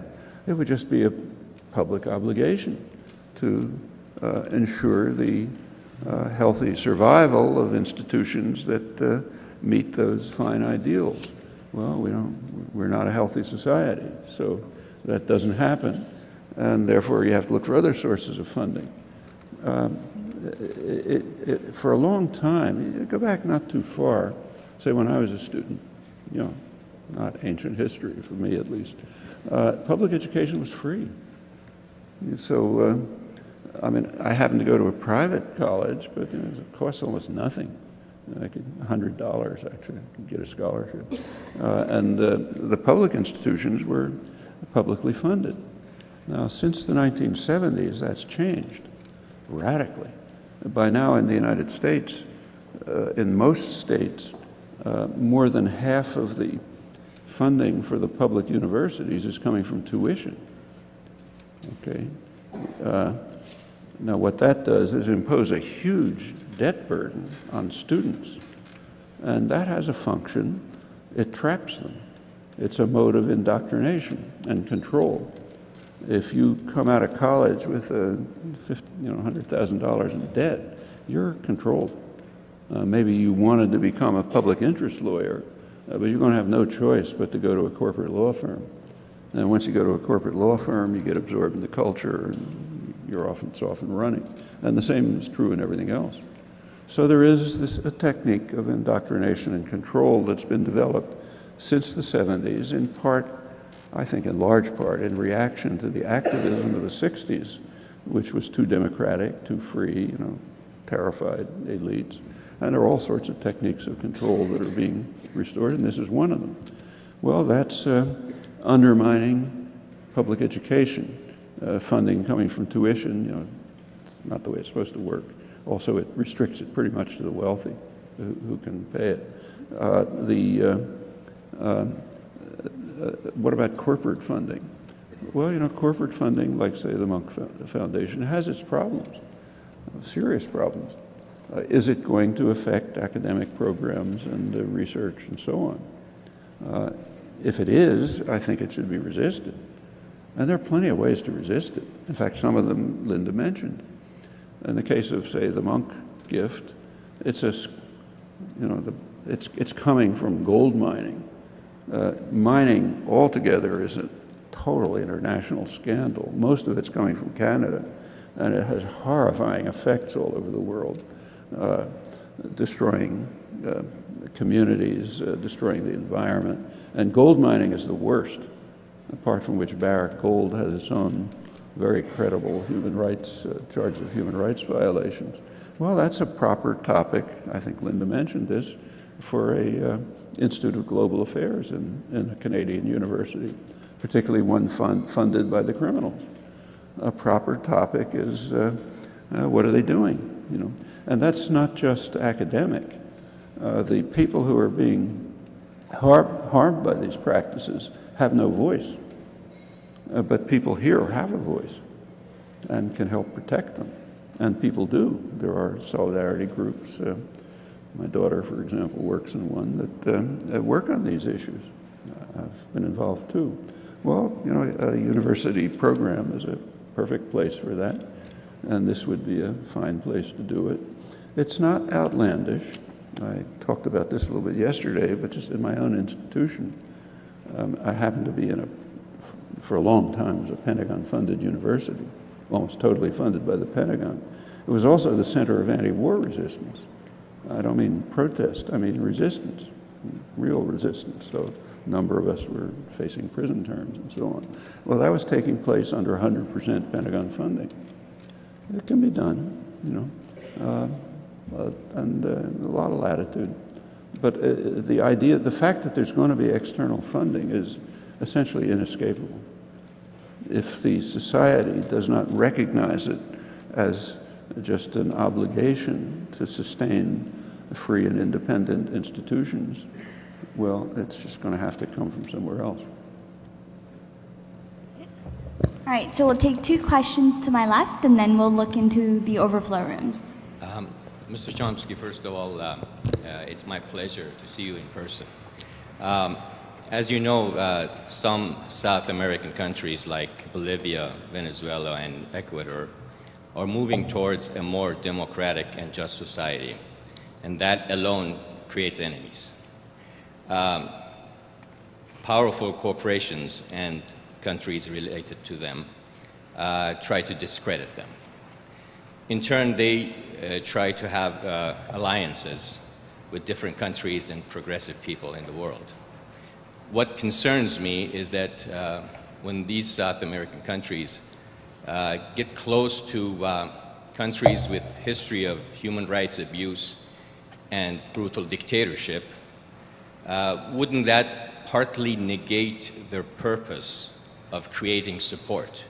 it would just be a public obligation to ensure the healthy survival of institutions that meet those fine ideals. Well, we're not a healthy society, so that doesn't happen, and therefore you have to look for other sources of funding. For a long time, go back not too far, say when I was a student, you know, not ancient history for me at least, public education was free. So, I mean, I happened to go to a private college, but it costs almost nothing. I could $100 actually could get a scholarship, and the public institutions were publicly funded. Now, since the 1970s, that's changed radically. By now, in the United States, in most states, more than half of the funding for the public universities is coming from tuition. Okay. Now, what that does is impose a huge debt burden on students, and that has a function. It traps them. It's a mode of indoctrination and control. If you come out of college with $100,000 in debt, you're controlled. Maybe you wanted to become a public interest lawyer, but you're going to have no choice but to go to a corporate law firm. And once you go to a corporate law firm, you get absorbed in the culture, and it's off and running. And the same is true in everything else. So there is a technique of indoctrination and control that's been developed since the 70s, in part, I think in large part, in reaction to the activism of the 60s, which was too democratic, too free, terrified elites. And there are all sorts of techniques of control that are being restored, and this is one of them. Well, that's undermining public education, funding coming from tuition. It's not the way it's supposed to work. Also, it restricts it pretty much to the wealthy who can pay it. What about corporate funding? Well, corporate funding, like, say, the Munk Foundation, has its problems, serious problems. Is it going to affect academic programs and research and so on? If it is, I think it should be resisted. And there are plenty of ways to resist it. In fact, some of them Linda mentioned. In the case of, say, the Munk gift, it's coming from gold mining. Mining altogether is a total international scandal. Most of it's coming from Canada, and it has horrifying effects all over the world, destroying communities, destroying the environment. And gold mining is the worst, apart from which Barrick Gold has its own very credible human rights, charge of human rights violations. Well, that's a proper topic, I think Linda mentioned this, for a Institute of Global Affairs in a Canadian university, particularly one funded by the criminals. A proper topic is what are they doing, And that's not just academic. The people who are being harmed by these practices have no voice. But people here have a voice and can help protect them. And people do. There are solidarity groups. My daughter, for example, works in one that work on these issues. I've been involved too. Well, a university program is a perfect place for that. And this would be a fine place to do it. It's not outlandish. I talked about this a little bit yesterday, but just in my own institution. I happen to be for a long time, was a Pentagon-funded university, almost totally funded by the Pentagon. It was also the center of anti-war resistance. I don't mean protest, I mean resistance, real resistance. So a number of us were facing prison terms and so on. Well, that was taking place under 100% Pentagon funding. It can be done, and a lot of latitude. But the fact that there's going to be external funding is essentially inescapable. If the society does not recognize it as just an obligation to sustain free and independent institutions, well, it's just going to have to come from somewhere else. All right, so we'll take 2 questions to my left, and then we'll look into the overflow rooms. Mr. Chomsky, first of all, it's my pleasure to see you in person. As you know, some South American countries like Bolivia, Venezuela, and Ecuador are moving towards a more democratic and just society, and that alone creates enemies. Powerful corporations and countries related to them try to discredit them. In turn, they try to have alliances with different countries and progressive people in the world. What concerns me is that when these South American countries get close to countries with history of human rights abuse and brutal dictatorship, wouldn't that partly negate their purpose of creating support,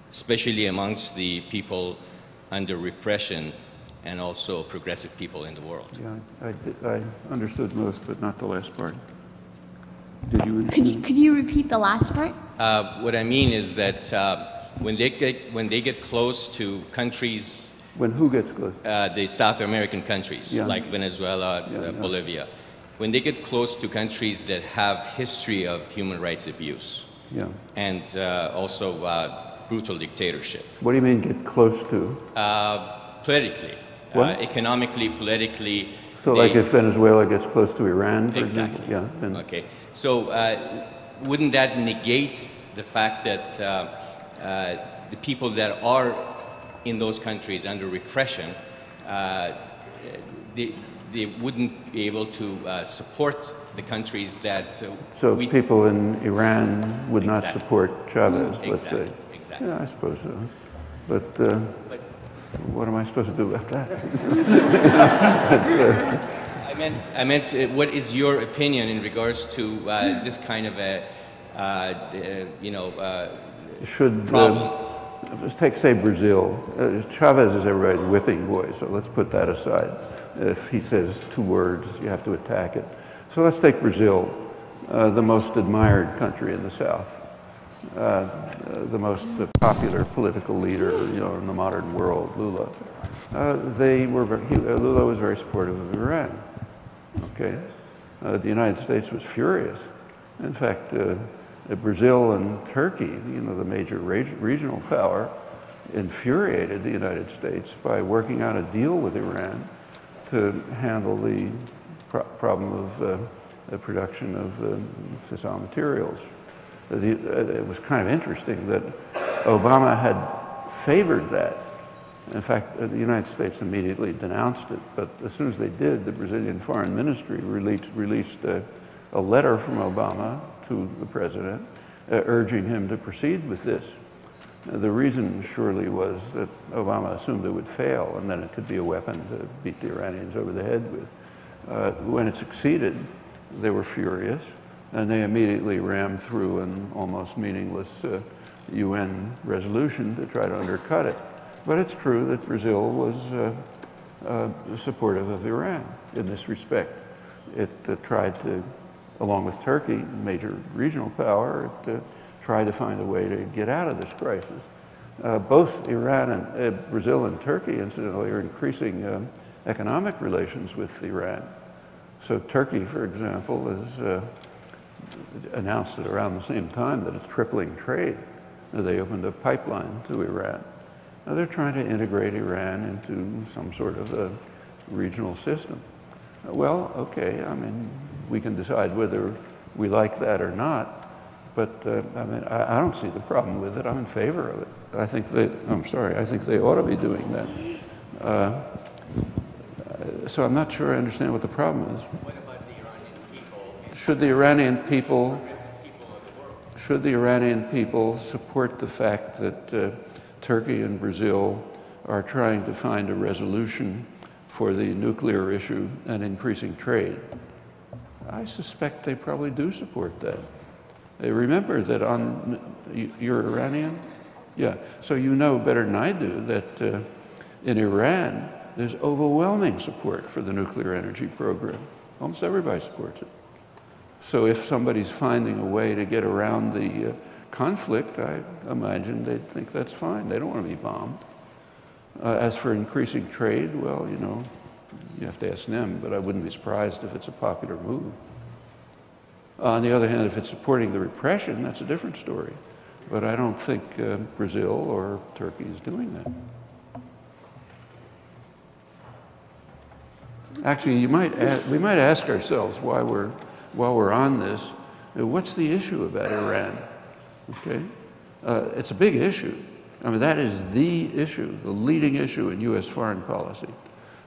especially amongst the people under repression and also progressive people in the world? Yeah, I understood most, but not the last part. Did you? Could you repeat the last part? What I mean is that when they get close to countries. When who gets close? The South American countries, yeah. like Venezuela, yeah. Bolivia. when they get close to countries that have history of human rights abuse Yeah. and also brutal dictatorship. What do you mean get close to? Politically, economically, politically. So like if Venezuela gets close to Iran, for Exactly. example? Yeah. Then, Okay. So wouldn't that negate the fact that the people that are in those countries under repression, they wouldn't be able to support the countries that so people in Iran would not Exactly. support Chavez, let's Exactly. say. Exactly. Yeah, I suppose so. But what am I supposed to do about that? I meant what is your opinion in regards to this kind of a, Should problem? let's take, say, Brazil. Chavez is everybody's whipping boy, so let's put that aside. If he says 2 words, you have to attack it. So let's take Brazil, the most admired country in the South, the most popular political leader, in the modern world, Lula. Lula was very supportive of Iran. Okay, the United States was furious. In fact, Brazil and Turkey, the major regional power, infuriated the United States by working out a deal with Iran to handle the problem of the production of fissile materials. It was kind of interesting that Obama had favored that. In fact, the United States immediately denounced it, but as soon as they did, the Brazilian Foreign Ministry released a letter from Obama to the president urging him to proceed with this. The reason surely was that Obama assumed it would fail and then it could be a weapon to beat the Iranians over the head with. When it succeeded, they were furious and they immediately rammed through an almost meaningless UN resolution to try to undercut it. But it's true that Brazil was supportive of Iran in this respect. It tried to, along with Turkey, major regional power, it tried to find a way to get out of this crisis. Both Iran and Brazil and Turkey, incidentally, are increasing economic relations with Iran. So Turkey, for example, has announced at around the same time that it's tripling trade. They opened a pipeline to Iran. Now they're trying to integrate Iran into some sort of a regional system. Well, okay, I mean, we can decide whether we like that or not, but I don't see the problem with it. I'm in favor of it. I think I think they ought to be doing that. So I'm not sure I understand what the problem is. What about the Iranian people? Should the Iranian people support the fact that Turkey and Brazil are trying to find a resolution for the nuclear issue and increasing trade? I suspect they probably do support that. Remember that you're Iranian? Yeah, so you know better than I do that in Iran, there's overwhelming support for the nuclear energy program. Almost everybody supports it. So if somebody's finding a way to get around the conflict, I imagine they'd think that's fine. They don't want to be bombed. As for increasing trade, well, you have to ask them, but I wouldn't be surprised if it's a popular move. On the other hand, if it's supporting the repression, that's a different story. But I don't think Brazil or Turkey is doing that. Actually, we might ask ourselves while we're on this, what's the issue about Iran? Okay, it's a big issue. I mean, that is the issue, the leading issue in U.S. foreign policy.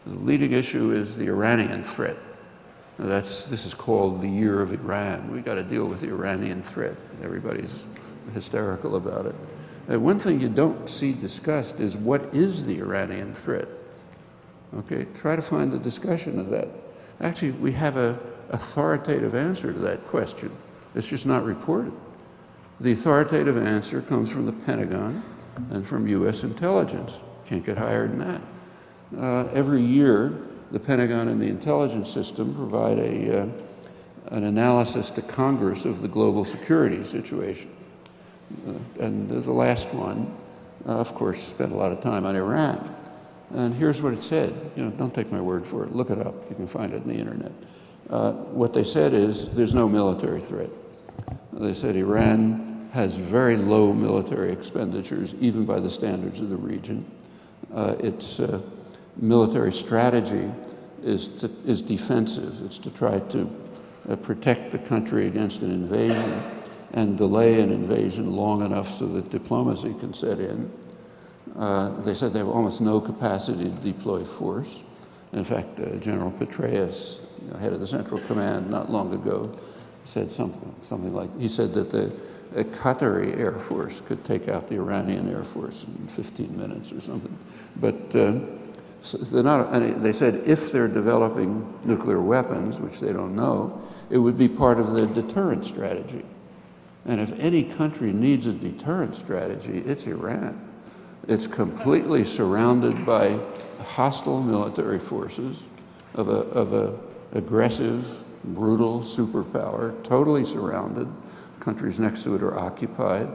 The leading issue is the Iranian threat. Now this is called the Year of Iran. We got to deal with the Iranian threat. Everybody's hysterical about it. And one thing you don't see discussed is what is the Iranian threat? Okay, try to find a discussion of that. Actually, we have an authoritative answer to that question. It's just not reported. The authoritative answer comes from the Pentagon and from U.S. intelligence. Can't get higher than that. Every year, the Pentagon and the intelligence system provide an analysis to Congress of the global security situation. And the last one, of course, spent a lot of time on Iran. And here's what it said. Don't take my word for it. Look it up. You can find it on the internet. What they said is there's no military threat. They said Iran has very low military expenditures, even by the standards of the region. Its military strategy is defensive. It's to try to protect the country against an invasion and delay an invasion long enough so that diplomacy can set in. They said they have almost no capacity to deploy force. In fact, General Petraeus, head of the Central Command, not long ago, said something like, he said that the Qatari Air Force could take out the Iranian Air Force in 15 minutes or something. But so they're not, and they said if they're developing nuclear weapons, which they don't know, it would be part of their deterrent strategy. And if any country needs a deterrent strategy, it's Iran. It's completely surrounded by hostile military forces of a aggressive, brutal superpower, totally surrounded. Countries next to it are occupied,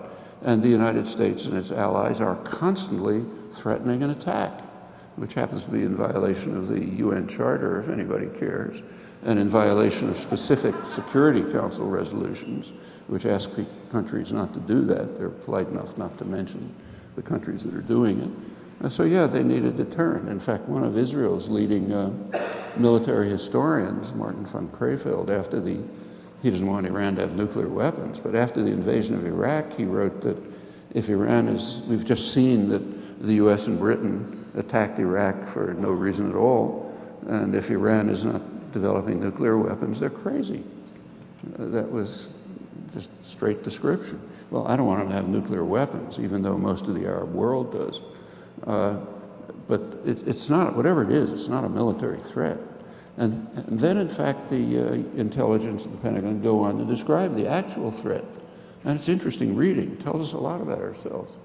and the United States and its allies are constantly threatening an attack, which happens to be in violation of the UN Charter, if anybody cares, and in violation of specific Security Council resolutions, which ask countries not to do that. They're polite enough not to mention the countries that are doing it. So yeah, they need a deterrent. In fact, one of Israel's leading military historians, Martin von Crefeld, he doesn't want Iran to have nuclear weapons, but after the invasion of Iraq, he wrote that if Iran we've just seen that the US and Britain attacked Iraq for no reason at all, and if Iran is not developing nuclear weapons, they're crazy. That was just straight description. Well, I don't want them to have nuclear weapons, even though most of the Arab world does. But it's not, whatever it is, it's not a military threat. And then, in fact, the intelligence of the Pentagon go on to describe the actual threat. And it's interesting reading. It tells us a lot about ourselves.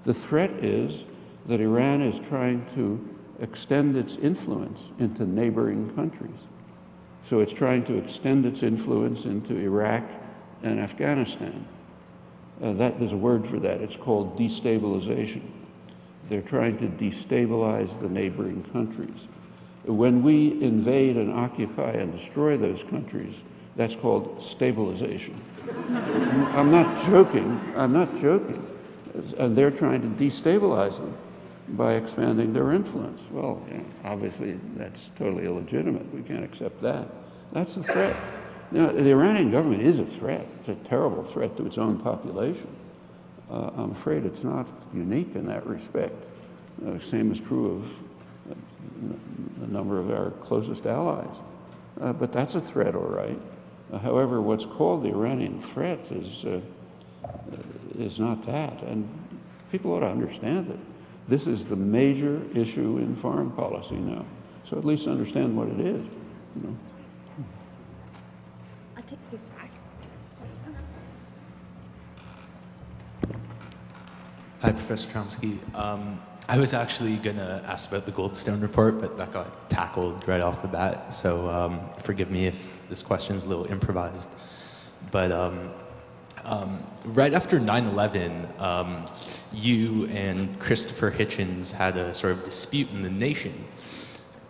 The threat is that Iran is trying to extend its influence into neighboring countries. So it's trying to extend its influence into Iraq and Afghanistan. There's a word for that. It's called destabilization. They're trying to destabilize the neighboring countries. When we invade and occupy and destroy those countries, that's called stabilization. I'm not joking. I'm not joking. And they're trying to destabilize them by expanding their influence. Well, obviously, that's totally illegitimate. We can't accept that. That's the threat. Now, the Iranian government is a threat. It's a terrible threat to its own population. I'm afraid it's not unique in that respect. Same is true of a number of our closest allies. But that's a threat, all right. However, what's called the Iranian threat is not that. And people ought to understand it. This is the major issue in foreign policy now. So at least understand what it is. You know. I'll take this back. Hi, Professor Chomsky. I was actually going to ask about the Goldstone report, but that got tackled right off the bat. So forgive me if this question is a little improvised. But right after 9/11, you and Christopher Hitchens had a sort of dispute in the Nation.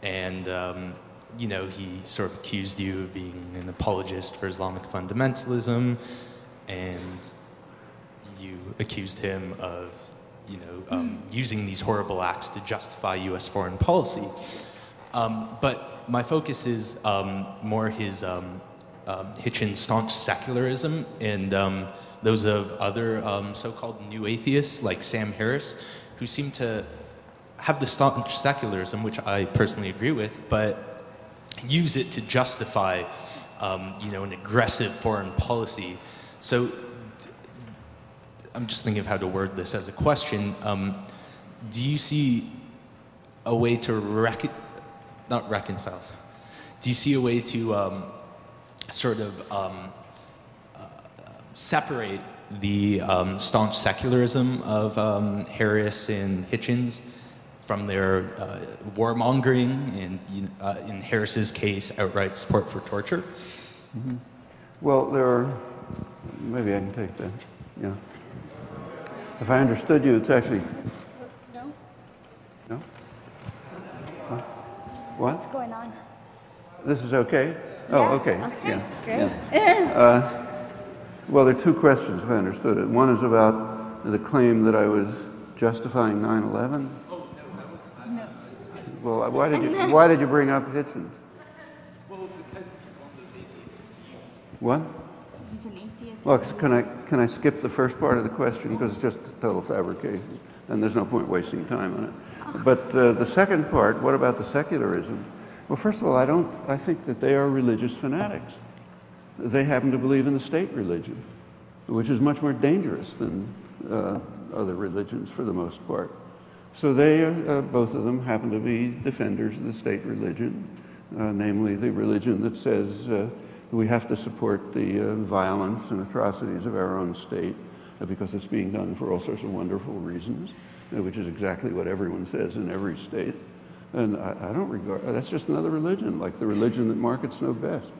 And, you know, he sort of accused you of being an apologist for Islamic fundamentalism. And you accused him of, you know, using these horrible acts to justify U.S. foreign policy. But my focus is more his Hitchens' staunch secularism and those of other so-called new atheists like Sam Harris, who seem to have the staunch secularism, which I personally agree with, but use it to justify, you know, an aggressive foreign policy. So I'm just thinking of how to word this as a question. Do you see a way to not reconcile? Do you see a way to sort of separate the staunch secularism of Harris and Hitchens from their warmongering and, in Harris's case, outright support for torture? Mm-hmm. Well, there are, maybe I can take that, yeah. If I understood you, it's actually... No. No? What? What's going on? This is okay? Oh, okay. Yeah. Well, there are two questions, if I understood it. One is about the claim that I was justifying 9/11. Oh, no. Well, why did you bring up Hitchens? Well, because he's one of those atheists. What? He's an atheist. Well, can I skip the first part of the question because it's just a total fabrication, and there's no point wasting time on it. But the second part, what about the secularism? Well, first of all, I think that they are religious fanatics. They happen to believe in the state religion, which is much more dangerous than other religions for the most part. So they, both of them, happen to be defenders of the state religion, namely the religion that says we have to support the violence and atrocities of our own state because it's being done for all sorts of wonderful reasons, which is exactly what everyone says in every state. And I don't regard, that's just another religion, like the religion that markets know best.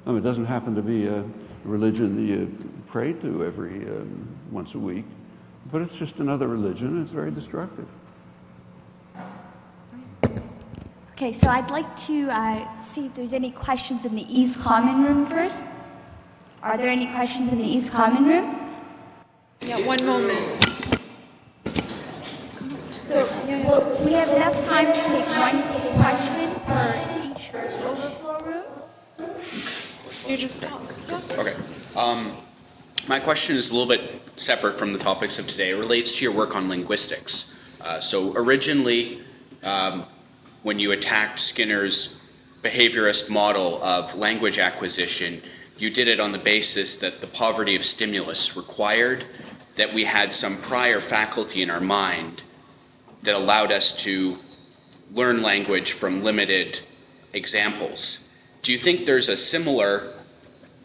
I mean, it doesn't happen to be a religion that you pray to every once a week, but it's just another religion, and it's very destructive. Okay, so I'd like to see if there's any questions in the East Common Room first. Are there any questions in the East Common Room? Yeah, one moment. So we have enough time to take one question for each overflow room. You just talk. Okay. My question is a little bit separate from the topics of today. It relates to your work on linguistics. So originally, when you attacked Skinner's behaviorist model of language acquisition, you did it on the basis that the poverty of stimulus required that we had some prior faculty in our mind that allowed us to learn language from limited examples. Do you think there's a similar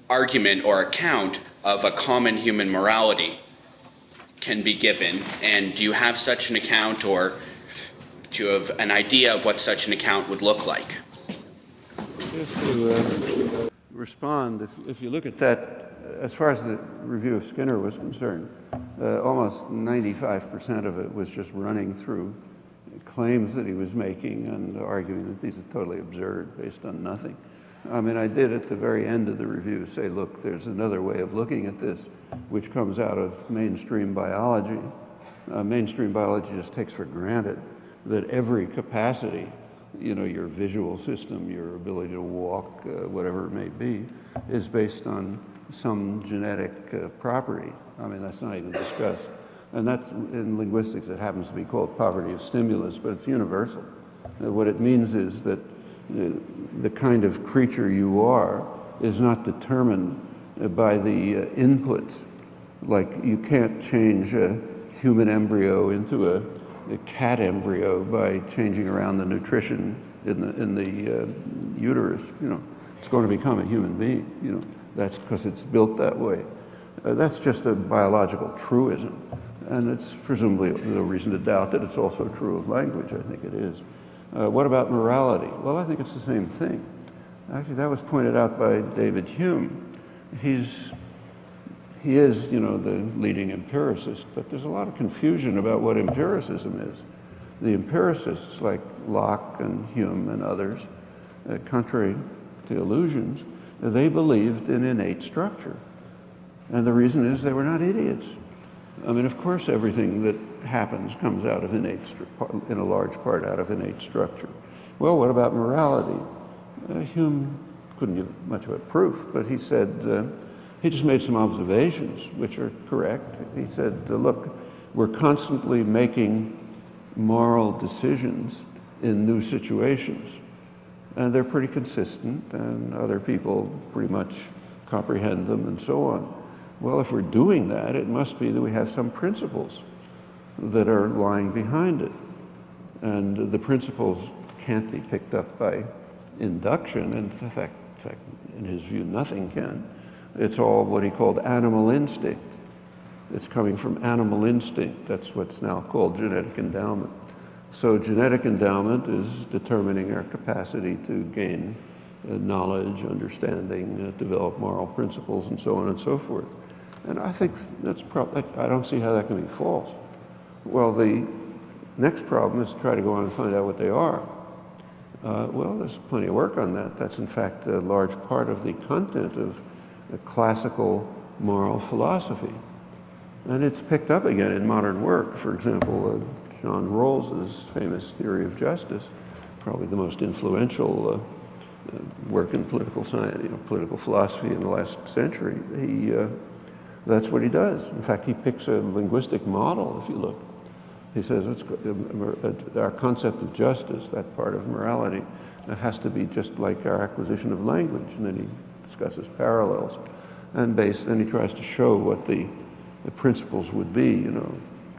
argument or account of a common human morality can be given? And do you have such an account, or do you have an idea of what such an account would look like? Just to respond, if you look at that, as far as the review of Skinner was concerned, almost 95% of it was just running through claims that he was making and arguing that these are totally absurd based on nothing. I mean, I did at the very end of the review say, look, there's another way of looking at this, which comes out of mainstream biology. Mainstream biology just takes for granted that every capacity, you know, your visual system, your ability to walk, whatever it may be, is based on some genetic property. I mean, that's not even discussed. And that's, in linguistics, it happens to be called poverty of stimulus, but it's universal. What it means is that the kind of creature you are is not determined by the inputs. Like, you can't change a human embryo into a cat embryo by changing around the nutrition in the uterus. You know, it's going to become a human being. You know, that's because it's built that way. That's just a biological truism, and it's presumably no reason to doubt that it's also true of language. I think it is. What about morality? Well, I think it's the same thing. Actually, that was pointed out by David Hume. He is, you know, the leading empiricist, but there's a lot of confusion about what empiricism is. The empiricists, like Locke and Hume and others, contrary to illusions, they believed in innate structure. And the reason is they were not idiots. I mean, of course, everything that happens comes out of innate, in a large part, out of innate structure. Well, what about morality? Hume couldn't give much of a proof, but he said, he just made some observations, which are correct. He said, look, we're constantly making moral decisions in new situations, and they're pretty consistent, and other people pretty much comprehend them, and so on. Well, if we're doing that, it must be that we have some principles that are lying behind it. And the principles can't be picked up by induction. In fact, in his view, nothing can. It's all what he called animal instinct. It's coming from animal instinct. That's what's now called genetic endowment. So genetic endowment is determining our capacity to gain knowledge, understanding, develop moral principles, and so on and so forth. And I think that's I don't see how that can be false. Well, the next problem is to try to go on and find out what they are. Well, there's plenty of work on that. That's in fact a large part of the content of classical moral philosophy. And it's picked up again in modern work. For example, John Rawls's famous theory of justice, probably the most influential work in political science, political philosophy in the last century. That's what he does. In fact, he picks a linguistic model, if you look. He says our concept of justice, that part of morality, has to be just like our acquisition of language. And then he discusses parallels. And then he tries to show what the principles would be,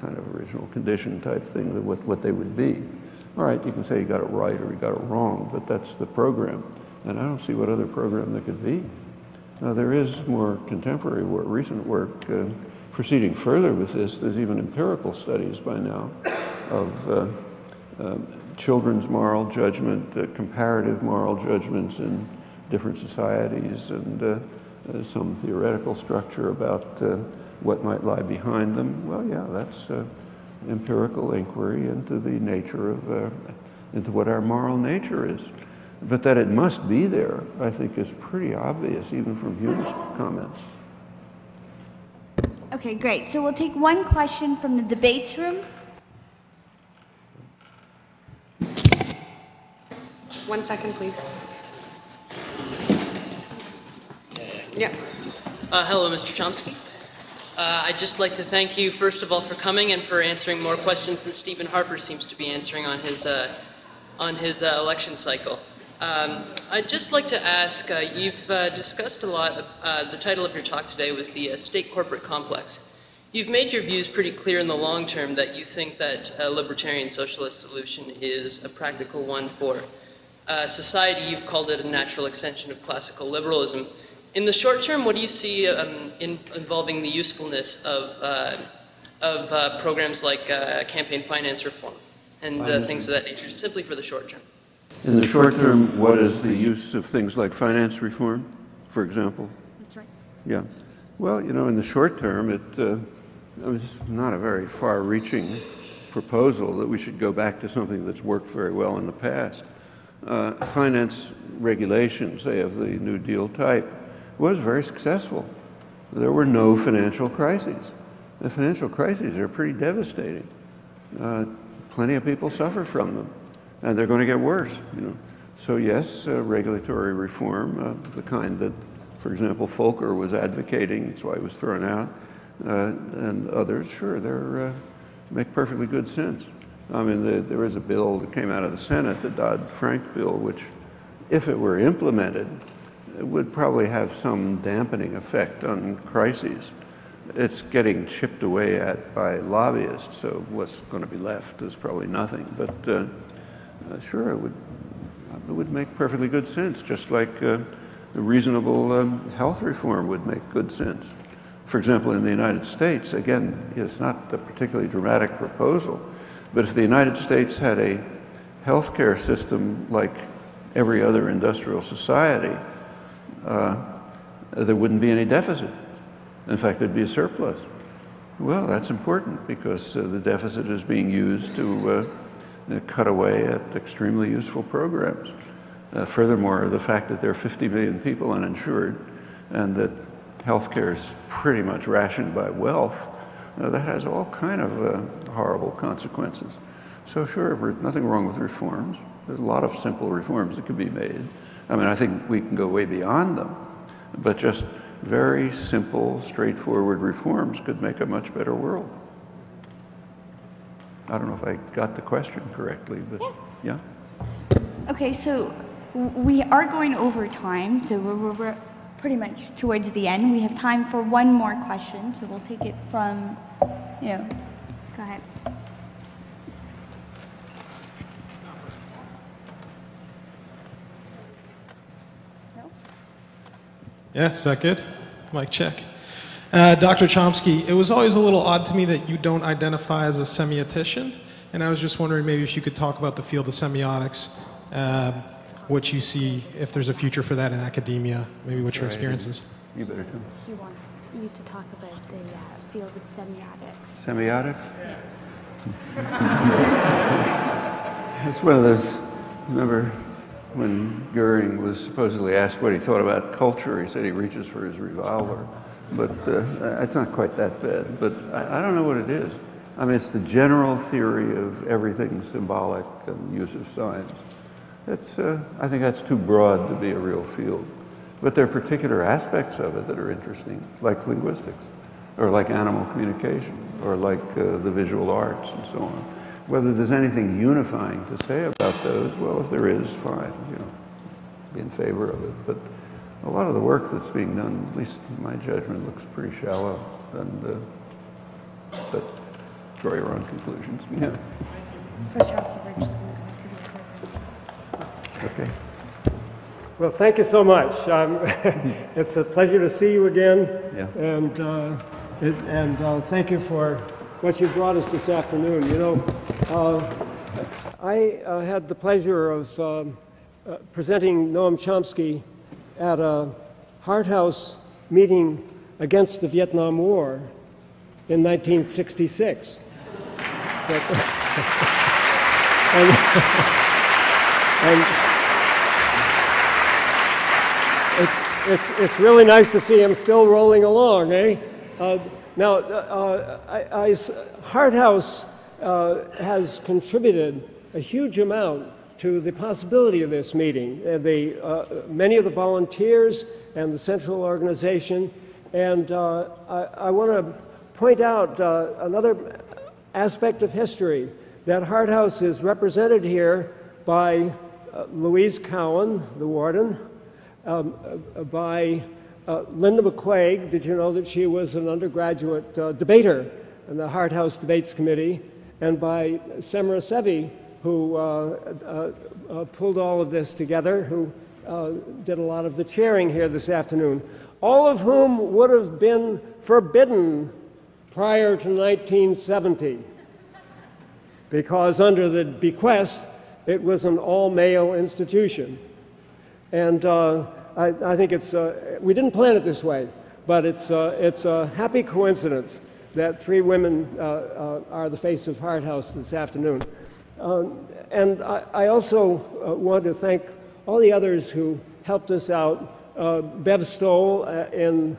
kind of original condition type thing, what they would be. All right, you can say you got it right or you got it wrong, but that's the program. And I don't see what other program there could be. Now, there is more contemporary work, recent work, proceeding further with this. There's even empirical studies by now of children's moral judgment, comparative moral judgments in different societies, and some theoretical structure about what might lie behind them. Well, yeah, that's empirical inquiry into the nature of, into what our moral nature is. But that it must be there, I think, is pretty obvious, even from Hume's comments. Okay, great. So we'll take one question from the debates room. 1 second, please. Yeah. Hello, Mr. Chomsky. I'd just like to thank you, first of all, for coming and for answering more questions than Stephen Harper seems to be answering on his election cycle. I'd just like to ask, you've discussed a lot, the title of your talk today was the state-corporate complex. You've made your views pretty clear in the long term that you think that a libertarian socialist solution is a practical one for society. You've called it a natural extension of classical liberalism. In the short term, what do you see involving the usefulness of programs like campaign finance reform and things of that nature, simply for the short term? In the short term, what is the use of things like finance reform, for example? That's right. Yeah. Well, in the short term, it was not a very far-reaching proposal that we should go back to something that's worked very well in the past. Finance regulation, say, of the New Deal type, was very successful. There were no financial crises. The financial crises are pretty devastating. Plenty of people suffer from them, and they're going to get worse. So yes, regulatory reform, the kind that, for example, Volcker was advocating. That's why he was thrown out, and others. Sure, they make perfectly good sense. I mean, there is a bill that came out of the Senate, the Dodd-Frank bill, which, if it were implemented, it would probably have some dampening effect on crises. It's getting chipped away at by lobbyists, so what's going to be left is probably nothing. But sure, it would make perfectly good sense, just like a reasonable health reform would make good sense. For example, in the United States, again, it's not a particularly dramatic proposal, but if the United States had a healthcare system like every other industrial society, there wouldn't be any deficit. In fact, there'd be a surplus. Well, that's important because the deficit is being used to cut away at extremely useful programs. Furthermore, the fact that there are 50 million people uninsured and that healthcare is pretty much rationed by wealth, that has all kind of horrible consequences. So sure, nothing wrong with reforms. There's a lot of simple reforms that could be made. I mean, I think we can go way beyond them, but just very simple, straightforward reforms could make a much better world. I don't know if I got the question correctly, but yeah. Okay, so we are going over time, so we're pretty much towards the end. We have time for one more question, so we'll take it from, go ahead. Yeah, is that good? Mic check. Dr. Chomsky, it was always a little odd to me that you don't identify as a semiotician, and I was just wondering maybe if you could talk about the field of semiotics, what you see, if there's a future for that in academia, maybe what your experience is. You better too. He wants you to talk about the field of semiotics. Semiotics? Yeah. It's one of those, remember when Goering was supposedly asked what he thought about culture, he said he reaches for his revolver. But it's not quite that bad. But I don't know what it is. I mean, it's the general theory of everything symbolic and use of signs. I think that's too broad to be a real field. But there are particular aspects of it that are interesting, like linguistics, or like animal communication, or like the visual arts and so on. Whether there's anything unifying to say about those, well, if there is, fine, be in favor of it. But a lot of the work that's being done, at least in my judgment, looks pretty shallow, and but draw your own conclusions. Yeah. Okay. Well, thank you so much. It's a pleasure to see you again, yeah. and thank you for what you brought us this afternoon. I had the pleasure of presenting Noam Chomsky at a Hart House meeting against the Vietnam War in 1966. It's really nice to see him still rolling along, eh? Hart House has contributed a huge amount to the possibility of this meeting. Many of the volunteers and the central organization, and I want to point out another aspect of history, that Hart House is represented here by Louise Cowan, the warden, by Linda McQuaig. Did you know that she was an undergraduate debater in the Hart House Debates Committee? And by Semra Sevi, who pulled all of this together, who did a lot of the chairing here this afternoon, all of whom would have been forbidden prior to 1970, because under the bequest, it was an all-male institution. And I think we didn't plan it this way, but it's a happy coincidence that three women are the face of Hart House this afternoon. And I also want to thank all the others who helped us out. Bev Stoll in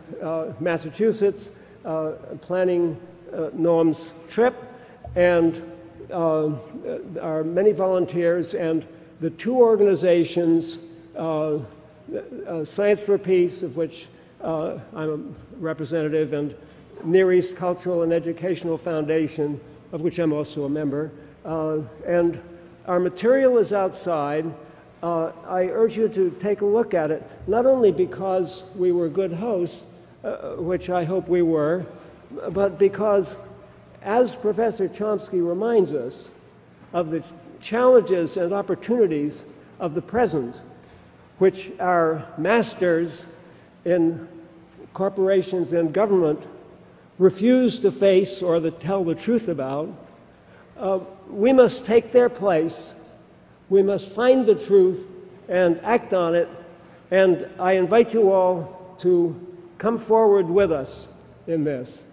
Massachusetts, planning Noam's trip, and our many volunteers, and the two organizations, Science for Peace, of which I'm a representative, and Near East Cultural and Educational Foundation, of which I'm also a member. And our material is outside. I urge you to take a look at it, not only because we were good hosts, which I hope we were, but because, as Professor Chomsky reminds us, of the challenges and opportunities of the present, which our masters in corporations and government refuse to face or to tell the truth about. We must take their place. We must find the truth and act on it. And I invite you all to come forward with us in this.